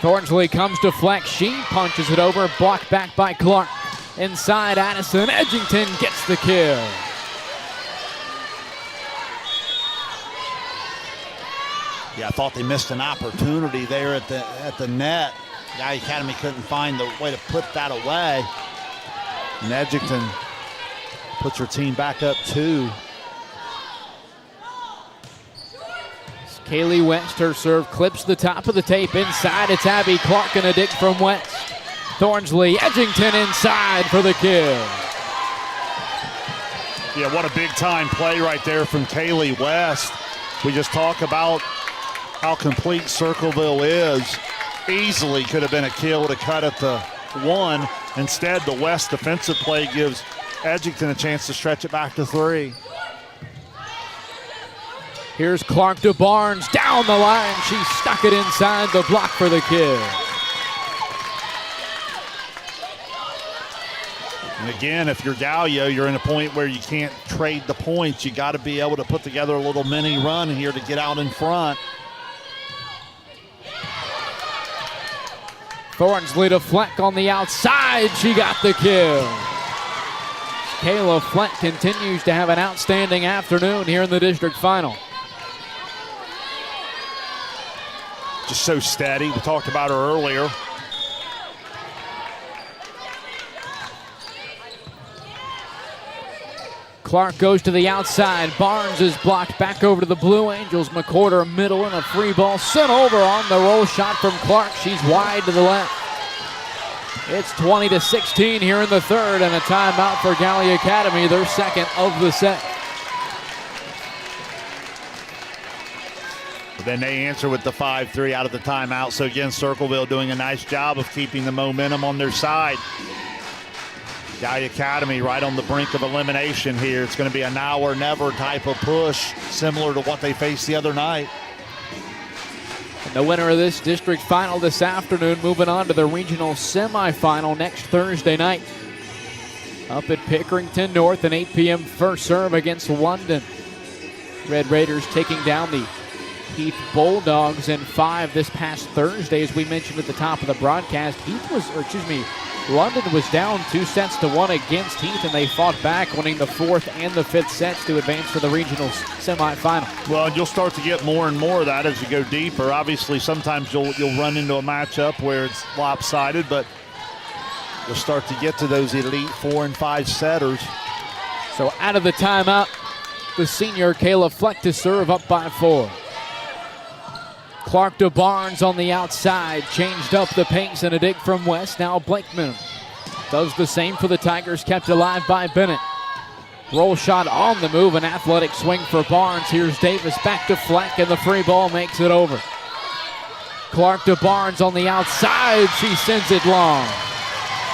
Thornsley comes to flex. She punches it over, blocked back by Clark. Inside, Addison Edgington gets the kill. Yeah, I thought they missed an opportunity there at the net. Gallia Academy couldn't find the way to put that away. And Edgington puts her team back up 2. Kaylee West, her serve clips the top of the tape. Inside, it's Abby Clark and a dig from West. Thornsley, Edgington inside for the kill. Yeah, what a big time play right there from Kaylee West. We just talk about how complete Circleville is. Easily could have been a kill to cut at the 1. Instead, the West defensive play gives Edgington a chance to stretch it back to 3. Here's Clark to Barnes, down the line. She stuck it inside the block for the kill. And again, if you're Gallia, you're in a point where you can't trade the points. You got to be able to put together a little mini run here to get out in front. Thornsley to Fleck on the outside. She got the kill. Kayla Fleck continues to have an outstanding afternoon here in the district final. Just so steady. We talked about her earlier. Clark goes to the outside. Barnes is blocked back over to the Blue Angels. McCorder middle and a free ball sent over on the roll shot from Clark. She's wide to the left. It's 20-16 here in the third and a timeout for Gallia Academy, their second of the set. But then they answer with the 5-3 out of the timeout. So again, Circleville doing a nice job of keeping the momentum on their side. Gallia Academy right on the brink of elimination here. It's going to be a now or never type of push, similar to what they faced the other night. And the winner of this district final this afternoon moving on to the regional semifinal next Thursday night. Up at Pickerington North, an 8 p.m. first serve against London. Red Raiders taking down the Heath Bulldogs in 5 this past Thursday. As we mentioned at the top of the broadcast, London was down 2-1 against Heath, and they fought back, winning the 4th and the 5th sets to advance to the regional semifinal. Well, you'll start to get more and more of that as you go deeper. Obviously, sometimes you'll run into a matchup where it's lopsided, but you'll start to get to those elite 4 and 5 setters. So out of the timeout, the senior Kayla Fleck to serve up by 4. Clark to Barnes on the outside, changed up the pace and a dig from West. Now Blakeman does the same for the Tigers, kept alive by Bennett. Roll shot on the move, an athletic swing for Barnes. Here's Davis back to Fleck, and the free ball makes it over. Clark to Barnes on the outside, she sends it long.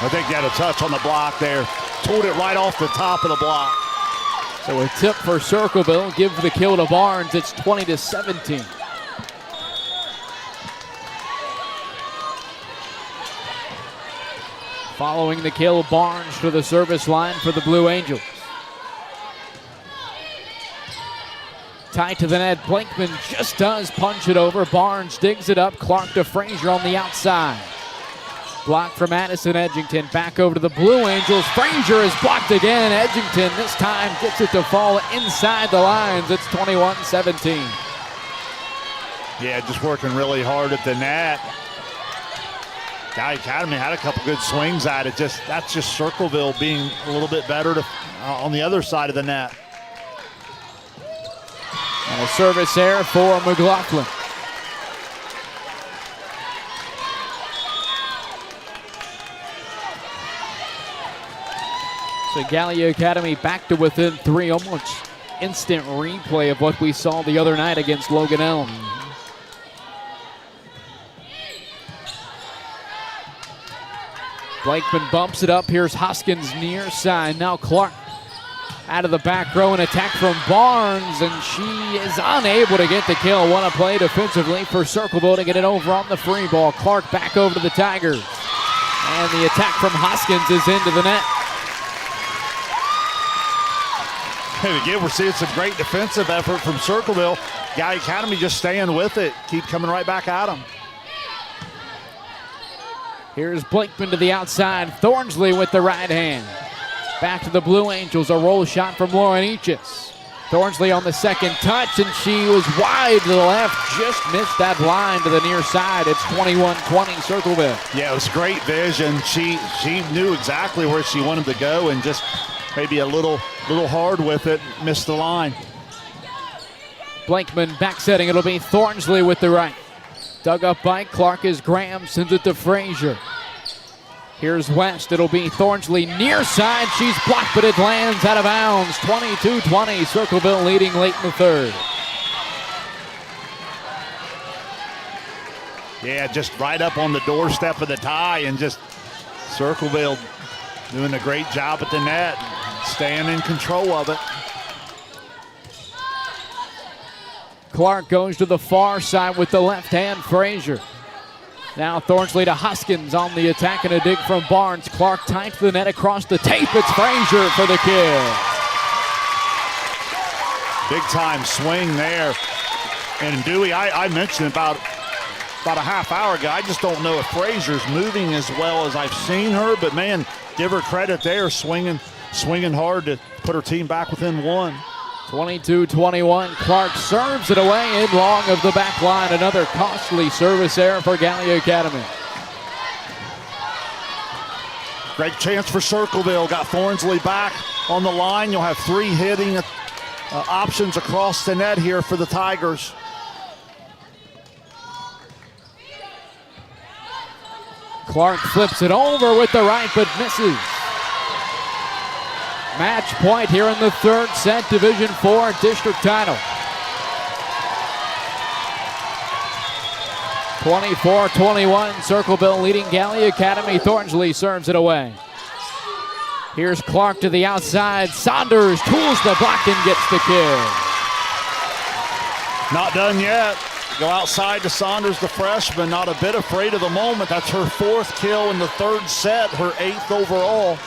I think he had a touch on the block there. Told it right off the top of the block. So a tip for Circleville, give the kill to Barnes. It's 20-17. Following the kill, Barnes to the service line for the Blue Angels. Tied to the net, Blankman just does punch it over. Barnes digs it up. Clark to Frazier on the outside. Block from Madison Edgington. Back over to the Blue Angels. Frazier is blocked again. Edgington this time gets it to fall inside the lines. It's 21-17. Yeah, just working really hard at the net. Gallia Academy had a couple good swings at it. That's just Circleville being a little bit better on the other side of the net. And a service error for McLaughlin. So Gallia Academy back to within 3, almost instant replay of what we saw the other night against Logan Elm. Blakeman bumps it up. Here's Hoskins near side. Now Clark out of the back row, an attack from Barnes, and she is unable to get the kill. What a play defensively for Circleville to get it over on the free ball. Clark back over to the Tigers. And the attack from Hoskins is into the net. And again, we're seeing some great defensive effort from Circleville. Gallia Academy just staying with it. Keep coming right back at them. Here's Blakeman to the outside. Thornsley with the right hand. Back to the Blue Angels. A roll shot from Lauren Eaches. Thornsley on the second touch, and she was wide to the left. Just missed that line to the near side. It's 21-20 Circleville. Yeah, it was great vision. She knew exactly where she wanted to go and just maybe a little hard with it. Missed the line. Blankman back setting. It'll be Thornsley with the right. Dug up by Clark as Graham sends it to Frazier. Here's West. It'll be Thornsley near side. She's blocked, but it lands out of bounds. 22-20. Circleville leading late in the third. Yeah, just right up on the doorstep of the tie, and just Circleville doing a great job at the net, staying in control of it. Clark goes to the far side with the left hand, Frazier. Now Thornsley to Hoskins on the attack, and a dig from Barnes. Clark tied to the net across the tape. It's Frazier for the kill. Big time swing there. And Dewey, I mentioned about a half hour ago, I just don't know if Frazier's moving as well as I've seen her, but man, give her credit there, swinging hard to put her team back within one. 22-21. Clark serves it away in long of the back line. Another costly service error for Gallia Academy. Great chance for Circleville. Got Thornsley back on the line. You'll have 3 hitting options across the net here for the Tigers. Clark flips it over with the right, but misses. Match point here in the third set, Division IV district title. 24-21, Circleville leading Gallia Academy. Thornsley serves it away. Here's Clark to the outside. Saunders tools the block and gets the kill. Not done yet. Go outside to Saunders, the freshman, not a bit afraid of the moment. That's her 4th kill in the third set, her 8th overall.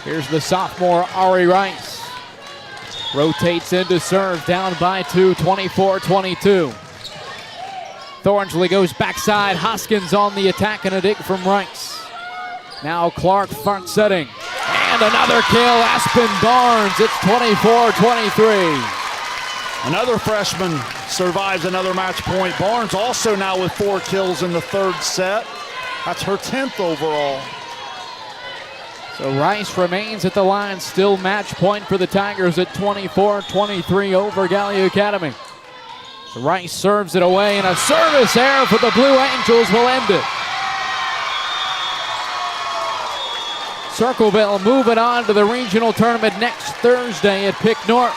Here's the sophomore, Ari Rice. Rotates into serve, down by 2, 24-22. Thornsley goes backside. Hoskins on the attack, and a dig from Rice. Now Clark front setting. And another kill, Aspen Barnes. It's 24-23. Another freshman survives another match point. Barnes also now with 4 kills in the third set. That's her 10th overall. So Rice remains at the line, still match point for the Tigers at 24-23 over Gallia Academy. So Rice serves it away, and a service error for the Blue Angels will end it. Circleville moving on to the regional tournament next Thursday at Pick North.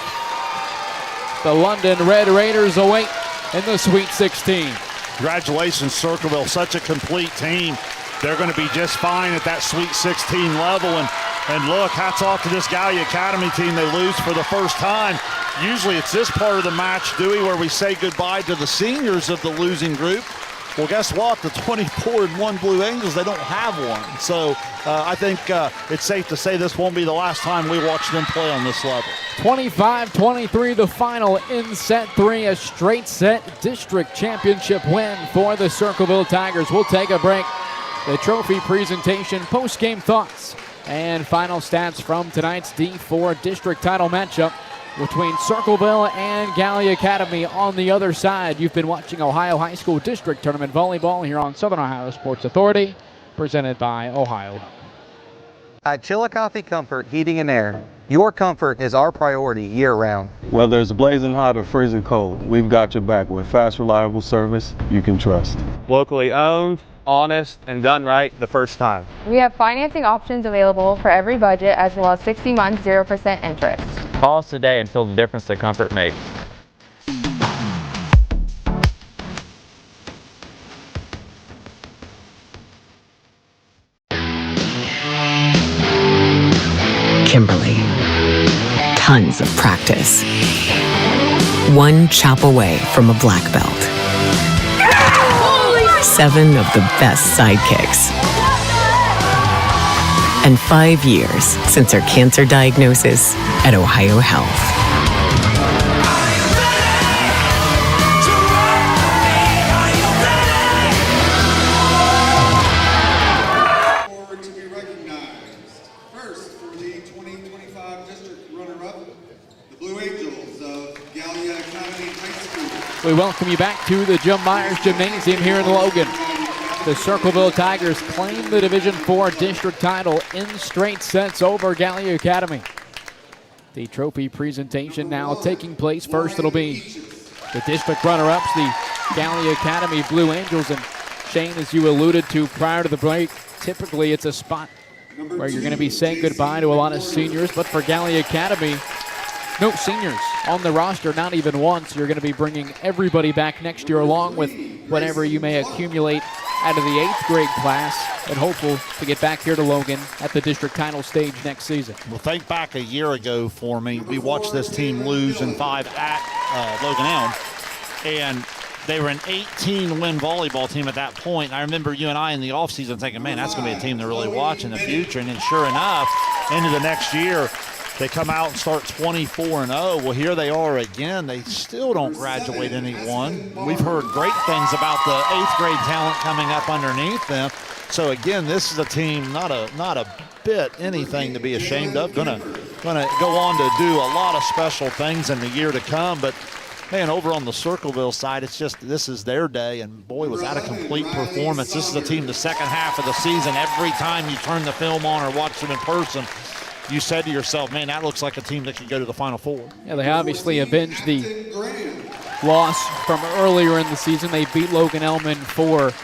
The London Red Raiders await in the Sweet 16. Congratulations, Circleville, such a complete team. They're going to be just fine at that Sweet 16 level. And look, hats off to this Gallia Academy team. They lose for the first time. Usually it's this part of the match, Dewey, where we say goodbye to the seniors of the losing group. Well, guess what? The 24-1 Blue Angels, they don't have one. So I think it's safe to say this won't be the last time we watch them play on this level. 25-23 the final in set 3, a straight set district championship win for the Circleville Tigers. We'll take a break. The trophy presentation, post-game thoughts, and final stats from tonight's D4 district title matchup between Circleville and Gallia Academy. On the other side, you've been watching Ohio High School District Tournament Volleyball here on Southern Ohio Sports Authority, presented by Ohio. At Chillicothe Comfort Heating and Air, your comfort is our priority year-round. Whether it's blazing hot or freezing cold, we've got your back with fast, reliable service you can trust. Locally owned, honest, and done right the first time. We have financing options available for every budget, as well as 60 months 0% interest. Call us today and feel the difference that comfort makes. Kimberly. Tons of practice. One chop away from a black belt. 7 of the best sidekicks. And 5 years since her cancer diagnosis at Ohio Health. We welcome you back to the Jim Myers Gymnasium here in Logan. The Circleville Tigers claim the Division IV district title in straight sets over Gallia Academy. The trophy presentation now taking place. First, it'll be the district runner-ups, the Gallia Academy Blue Angels. And Shane, as you alluded to prior to the break, typically it's a spot where you're going to be saying goodbye to a lot of seniors, but for Gallia Academy, no seniors on the roster, not even one. So you're going to be bringing everybody back next year, along with whatever you may accumulate out of the 8th grade class, and hopeful to get back here to Logan at the district title stage next season. Well, think back a year ago for me. We watched this team lose in 5 at Logan Elm, and they were an 18-win volleyball team at that point. I remember you and I in the offseason thinking, man, that's going to be a team to really watch in the future. And then sure enough, into the next year, they come out and start 24-0. Well, here they are again. They still don't graduate anyone. We've heard great things about the 8th grade talent coming up underneath them. So again, this is a team not a bit anything to be ashamed of. Gonna go on to do a lot of special things in the year to come. But man, over on the Circleville side, it's just this is their day. And boy, was that a complete performance. This is a team the second half of the season. Every time you turn the film on or watch them in person, you said to yourself, man, that looks like a team that could go to the Final Four. Yeah, they obviously avenged the loss from earlier in the season. They beat Logan Elman for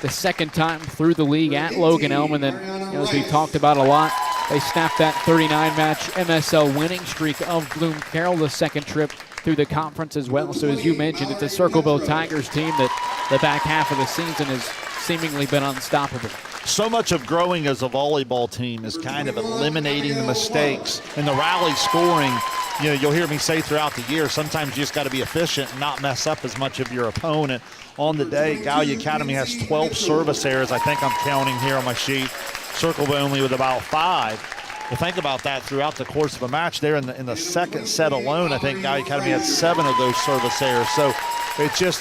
the second time through the league at Logan Elman. And then, as we talked about a lot, they snapped that 39-match MSL winning streak of Bloom Carroll the second trip through the conference as well. So as you mentioned, it's a Circleville Tigers team that the back half of the season has seemingly been unstoppable. So much of growing as a volleyball team is kind of eliminating the mistakes and the rally scoring. You know, you'll hear me say throughout the year, sometimes you just got to be efficient and not mess up as much of your opponent. On the day, Gallia Academy has 12 service errors, I think I'm counting here on my sheet. Circleville only with about 5. Well, think about that throughout the course of a match there in the second set alone. I think Gallia Academy had 7 of those service errors. So it's just,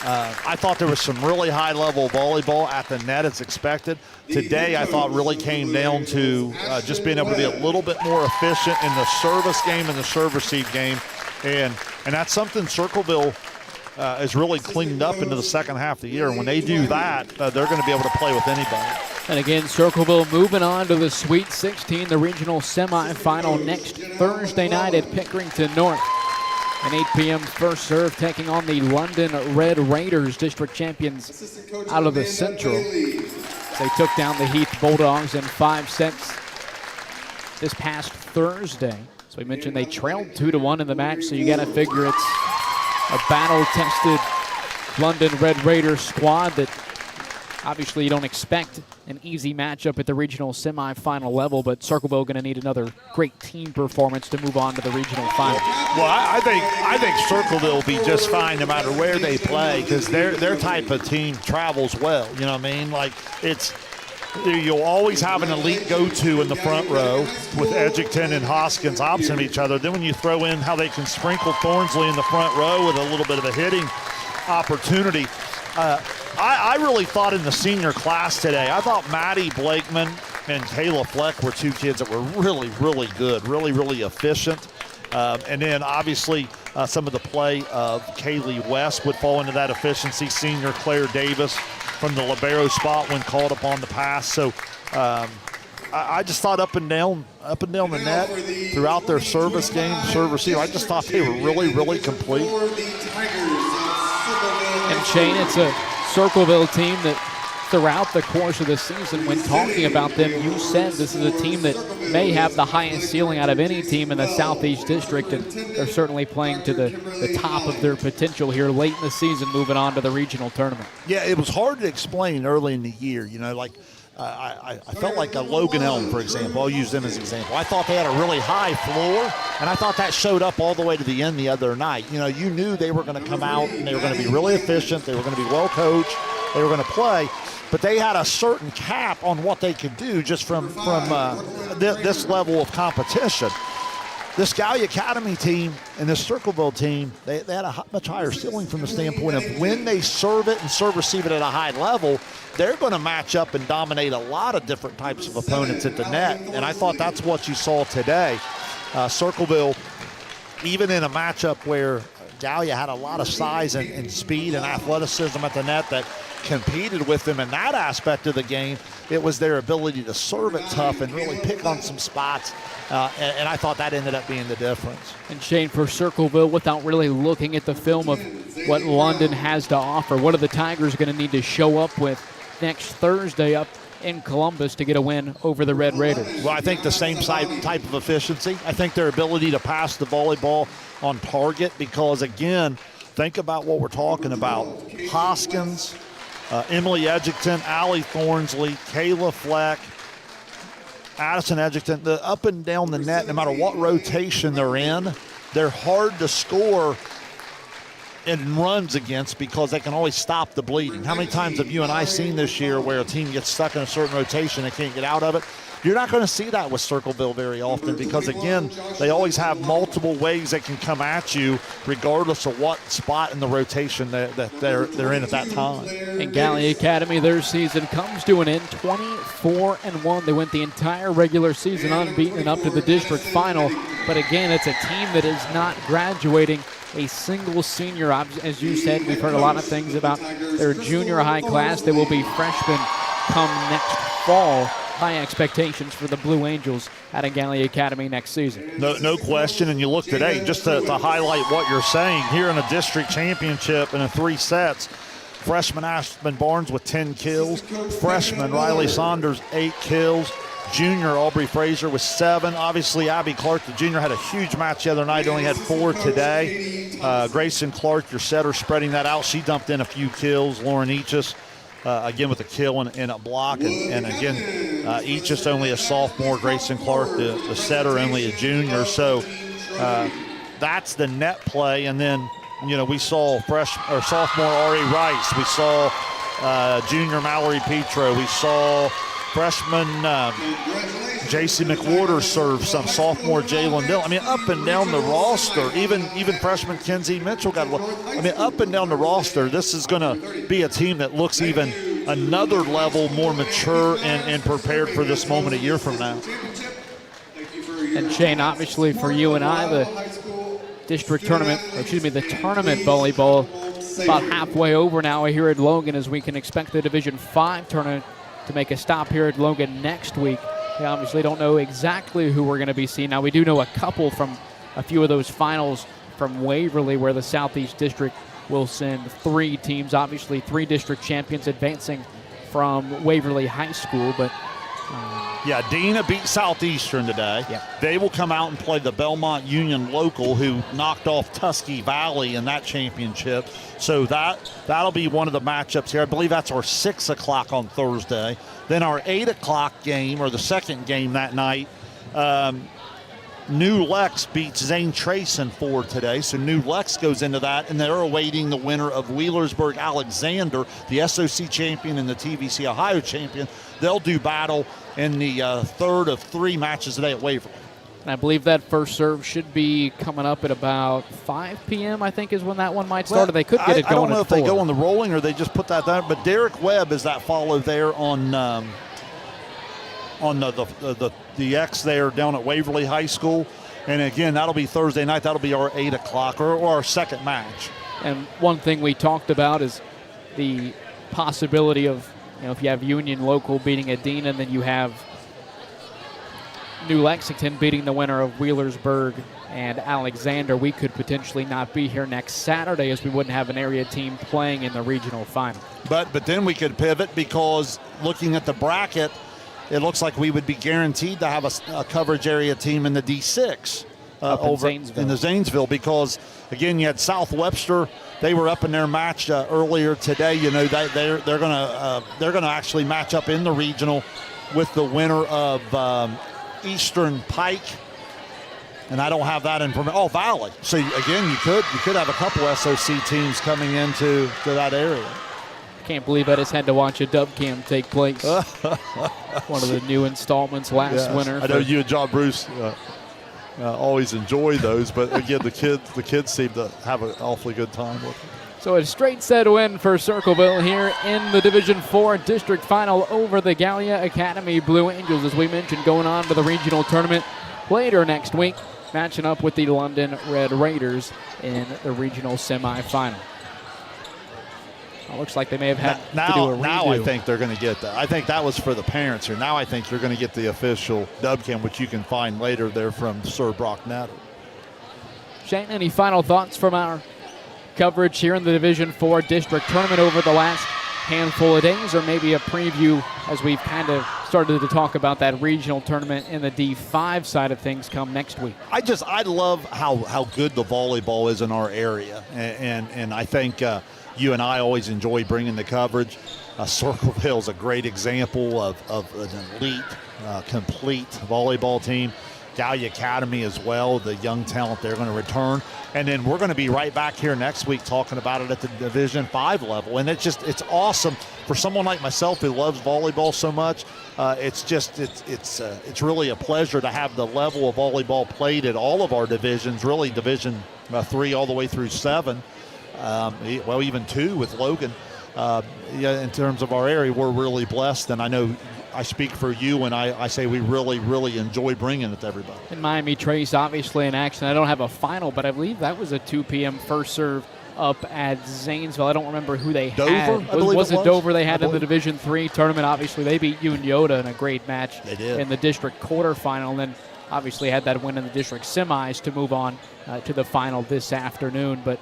I thought there was some really high-level volleyball at the net as expected. Today, I thought really came down to just being able to be a little bit more efficient in the service game and the serve receive game. And that's something Circleville has really cleaned up into the second half of the year. And when they do that, they're going to be able to play with anybody. And again, Circleville moving on to the Sweet 16, the regional semifinal next Thursday night at Pickerington North. An 8 p.m. first serve, taking on the London Red Raiders, district champions out of the Central. They took down the Heath Bulldogs in 5 sets this past Thursday. So we mentioned they trailed 2-1 in the match, so you got to figure it's a battle-tested London Red Raiders squad that obviously you don't expect an easy matchup at the regional semifinal level, but Circleville going to need another great team performance to move on to the regional final. Well, I think Circleville will be just fine no matter where they play, because their type of team travels well. You know what I mean? Like, you'll always have an elite go-to in the front row with Edgington and Hoskins opposite each other. Then when you throw in how they can sprinkle Thornsley in the front row with a little bit of a hitting opportunity. I really thought in the senior class today, I thought Maddie Blakeman and Kayla Fleck were two kids that were really, really good, really, really efficient. And then obviously some of the play of Kaylee West would fall into that efficiency. Senior Claire Davis from the libero spot when called upon the pass. So I just thought up and down the net throughout their service game, serve receiver, I just thought they were really, really complete. And Shane, it's a Circleville team that throughout the course of the season, when talking about them, you said this is a team that may have the highest ceiling out of any team in the Southeast District, and they're certainly playing to the top of their potential here late in the season, moving on to the regional tournament. Yeah, it was hard to explain early in the year. You know, like I felt like a Logan Elm, for example. I'll use them as an example. I thought they had a really high floor, and I thought that showed up all the way to the end the other night. You know, you knew they were going to come out and they were going to be really efficient. They were going to be well coached. They were going to play. But they had a certain cap on what they could do just from this level of competition. This Gallia Academy team and this Circleville team, they had a much higher ceiling from the standpoint of when they serve it and serve receive it at a high level, they're going to match up and dominate a lot of different types of opponents at the net. And I thought that's what you saw today. Circleville, even in a matchup where Gallia had a lot of size and speed and athleticism at the net that competed with them in that aspect of the game, it was their ability to serve it tough and really pick on some spots, and I thought that ended up being the difference. And Shane, for Circleville, without really looking at the film of what London has to offer, what are the Tigers going to need to show up with next Thursday up in Columbus to get a win over the Red Raiders? Well, I think the same type of efficiency. I think their ability to pass the volleyball on target, because again, think about what we're talking about. Hoskins, Emily Edgington, Allie Thornsley, Kayla Fleck, Addison Edgington, the up and down the net, no matter what rotation they're in, they're hard to score in runs against because they can always stop the bleeding. How many times have you and I seen this year where a team gets stuck in a certain rotation and can't get out of it? You're not going to see that with Circleville very often because, again, they always have multiple ways they can come at you regardless of what spot in the rotation that they're in at that time. And Gallia Academy, their season comes to an end, 24-1. They went the entire regular season unbeaten and up to the district final. But, again, it's a team that is not graduating a single senior. As you said, we've heard a lot of things about their junior high class. They will be freshmen come next fall. High expectations for the Blue Angels at Gallia Academy next season. No question, and you look today, just to highlight what you're saying, here in a district championship in 3 sets, freshman Aspen Barnes with 10 kills, freshman Riley Saunders 8 kills, junior Aubrey Fraser with 7. Obviously, Abby Clark, the junior, had a huge match the other night, only had 4 today. Grayson Clark, your setter, spreading that out. She dumped in a few kills. Lauren Eachus, again with a kill and a block. And again, Eachus only a sophomore. Grayson Clark, the setter, only a junior. So that's the net play. And then, you know, we saw sophomore Ari Rice. We saw junior Mallory Petro. We saw freshman J.C. McWhorter serve some. Sophomore Jalen Dill. I mean, up and down the roster, even freshman Kenzie Mitchell got a look. I mean, up and down the roster, this is going to be a team that looks even another level more mature and prepared for this moment a year from now. And Shane, obviously for you and I, the district tournament, the tournament volleyball about halfway over now here at Logan, as we can expect the Division 5 tournament to make a stop here at Logan next week. We obviously don't know exactly who we're going to be seeing. Now, we do know a couple from a few of those finals from Waverly, where the Southeast District will send 3 teams, obviously 3 district champions advancing from Waverly High School. But yeah, Dena beat Southeastern today. Yep. They will come out and play the Belmont Union local, who knocked off Tuskegee Valley in that championship. So that'll be one of the matchups here. I believe that's our 6 o'clock on Thursday. Then our 8 o'clock game, or the second game that night, New Lex beats Zane Trayson 4 today. So New Lex goes into that, and they're awaiting the winner of Wheelersburg Alexander, the SOC champion and the TVC Ohio champion. They'll do battle in the third of 3 matches today at Waverly. And I believe that first serve should be coming up at about 5 p.m., I think, is when that one might start. Or they could get it going at 4. I don't know if they go on the rolling or they just put that down. But Derek Webb is that follow there on the X there down at Waverly High School. And, again, that'll be Thursday night. That'll be our 8 o'clock or our second match. And one thing we talked about is the possibility of, if you have Union local beating Edina, and then you have New Lexington beating the winner of Wheelersburg and Alexander, we could potentially not be here next Saturday, as we wouldn't have an area team playing in the regional final. But then we could pivot, because looking at the bracket, it looks like we would be guaranteed to have a coverage area team in the D6 over in the Zanesville, because, again, you had South Webster. They were up in their match earlier today. They're gonna actually match up in the regional with the winner of Eastern Pike, and I don't have that information. Oh, Valley. So again, you could have a couple SOC teams coming into that area. Can't believe I just had to watch a dub cam take place. One of the new installments last winter. I know you and John Bruce always enjoy those, but again, the kids seem to have an awfully good time with it. So a straight set win for Circleville here in the Division 4 district final over the Gallia Academy Blue Angels, as we mentioned, going on to the regional tournament later next week, matching up with the London Red Raiders in the regional semifinal. It looks like they may have had to do a redo. Now I think they're going to get that. I think that was for the parents here. Now I think you're going to get the official dub cam, which you can find later there from Sir Brock Natter. Shane, any final thoughts from our coverage here in the Division 4 district tournament over the last handful of days, or maybe a preview as we've kind of started to talk about that regional tournament in the D5 side of things come next week? I love how good the volleyball is in our area, and I think you and I always enjoy bringing the coverage. Circleville is a great example of an elite, complete volleyball team. Gallia Academy as well, the young talent they're going to return. And then we're going to be right back here next week talking about it at the Division 5 level. And it's awesome for someone like myself who loves volleyball so much. It's really a pleasure to have the level of volleyball played at all of our divisions, really Division 3 all the way through 7. Even 2 with Logan. In terms of our area, we're really blessed, and I know I speak for you when I say we really, really enjoy bringing it to everybody. And Miami Trace obviously in action. I don't have a final, but I believe that was a 2 p.m. first serve up at Zanesville. I don't remember who they had. Was it Dover they had in the Division 3 tournament? Obviously, they beat Unioda in a great match in the district quarterfinal, and then obviously had that win in the district semis to move on to the final this afternoon. But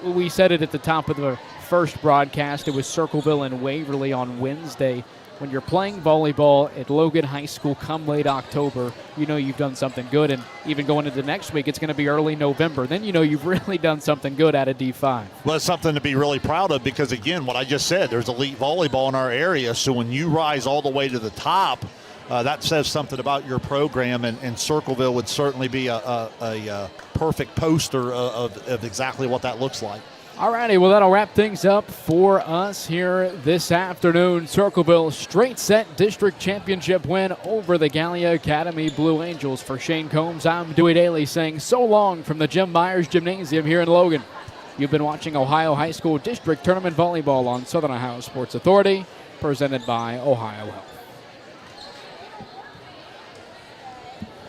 we said it at the top of the first broadcast. It was Circleville and Waverly on Wednesday. When you're playing volleyball at Logan High School come late October, you've done something good. And even going into next week, it's going to be early November. Then you've really done something good out of D5. Well, it's something to be really proud of, because, again, what I just said, there's elite volleyball in our area. So when you rise all the way to the top, that says something about your program, and Circleville would certainly be a perfect poster of exactly what that looks like. Alrighty, well, that'll wrap things up for us here this afternoon. Circleville straight set district championship win over the Gallia Academy Blue Angels. For Shane Combs, I'm Dewey Daly saying so long from the Jim Myers Gymnasium here in Logan. You've been watching Ohio High School District Tournament Volleyball on Southern Ohio Sports Authority, presented by Ohio Health.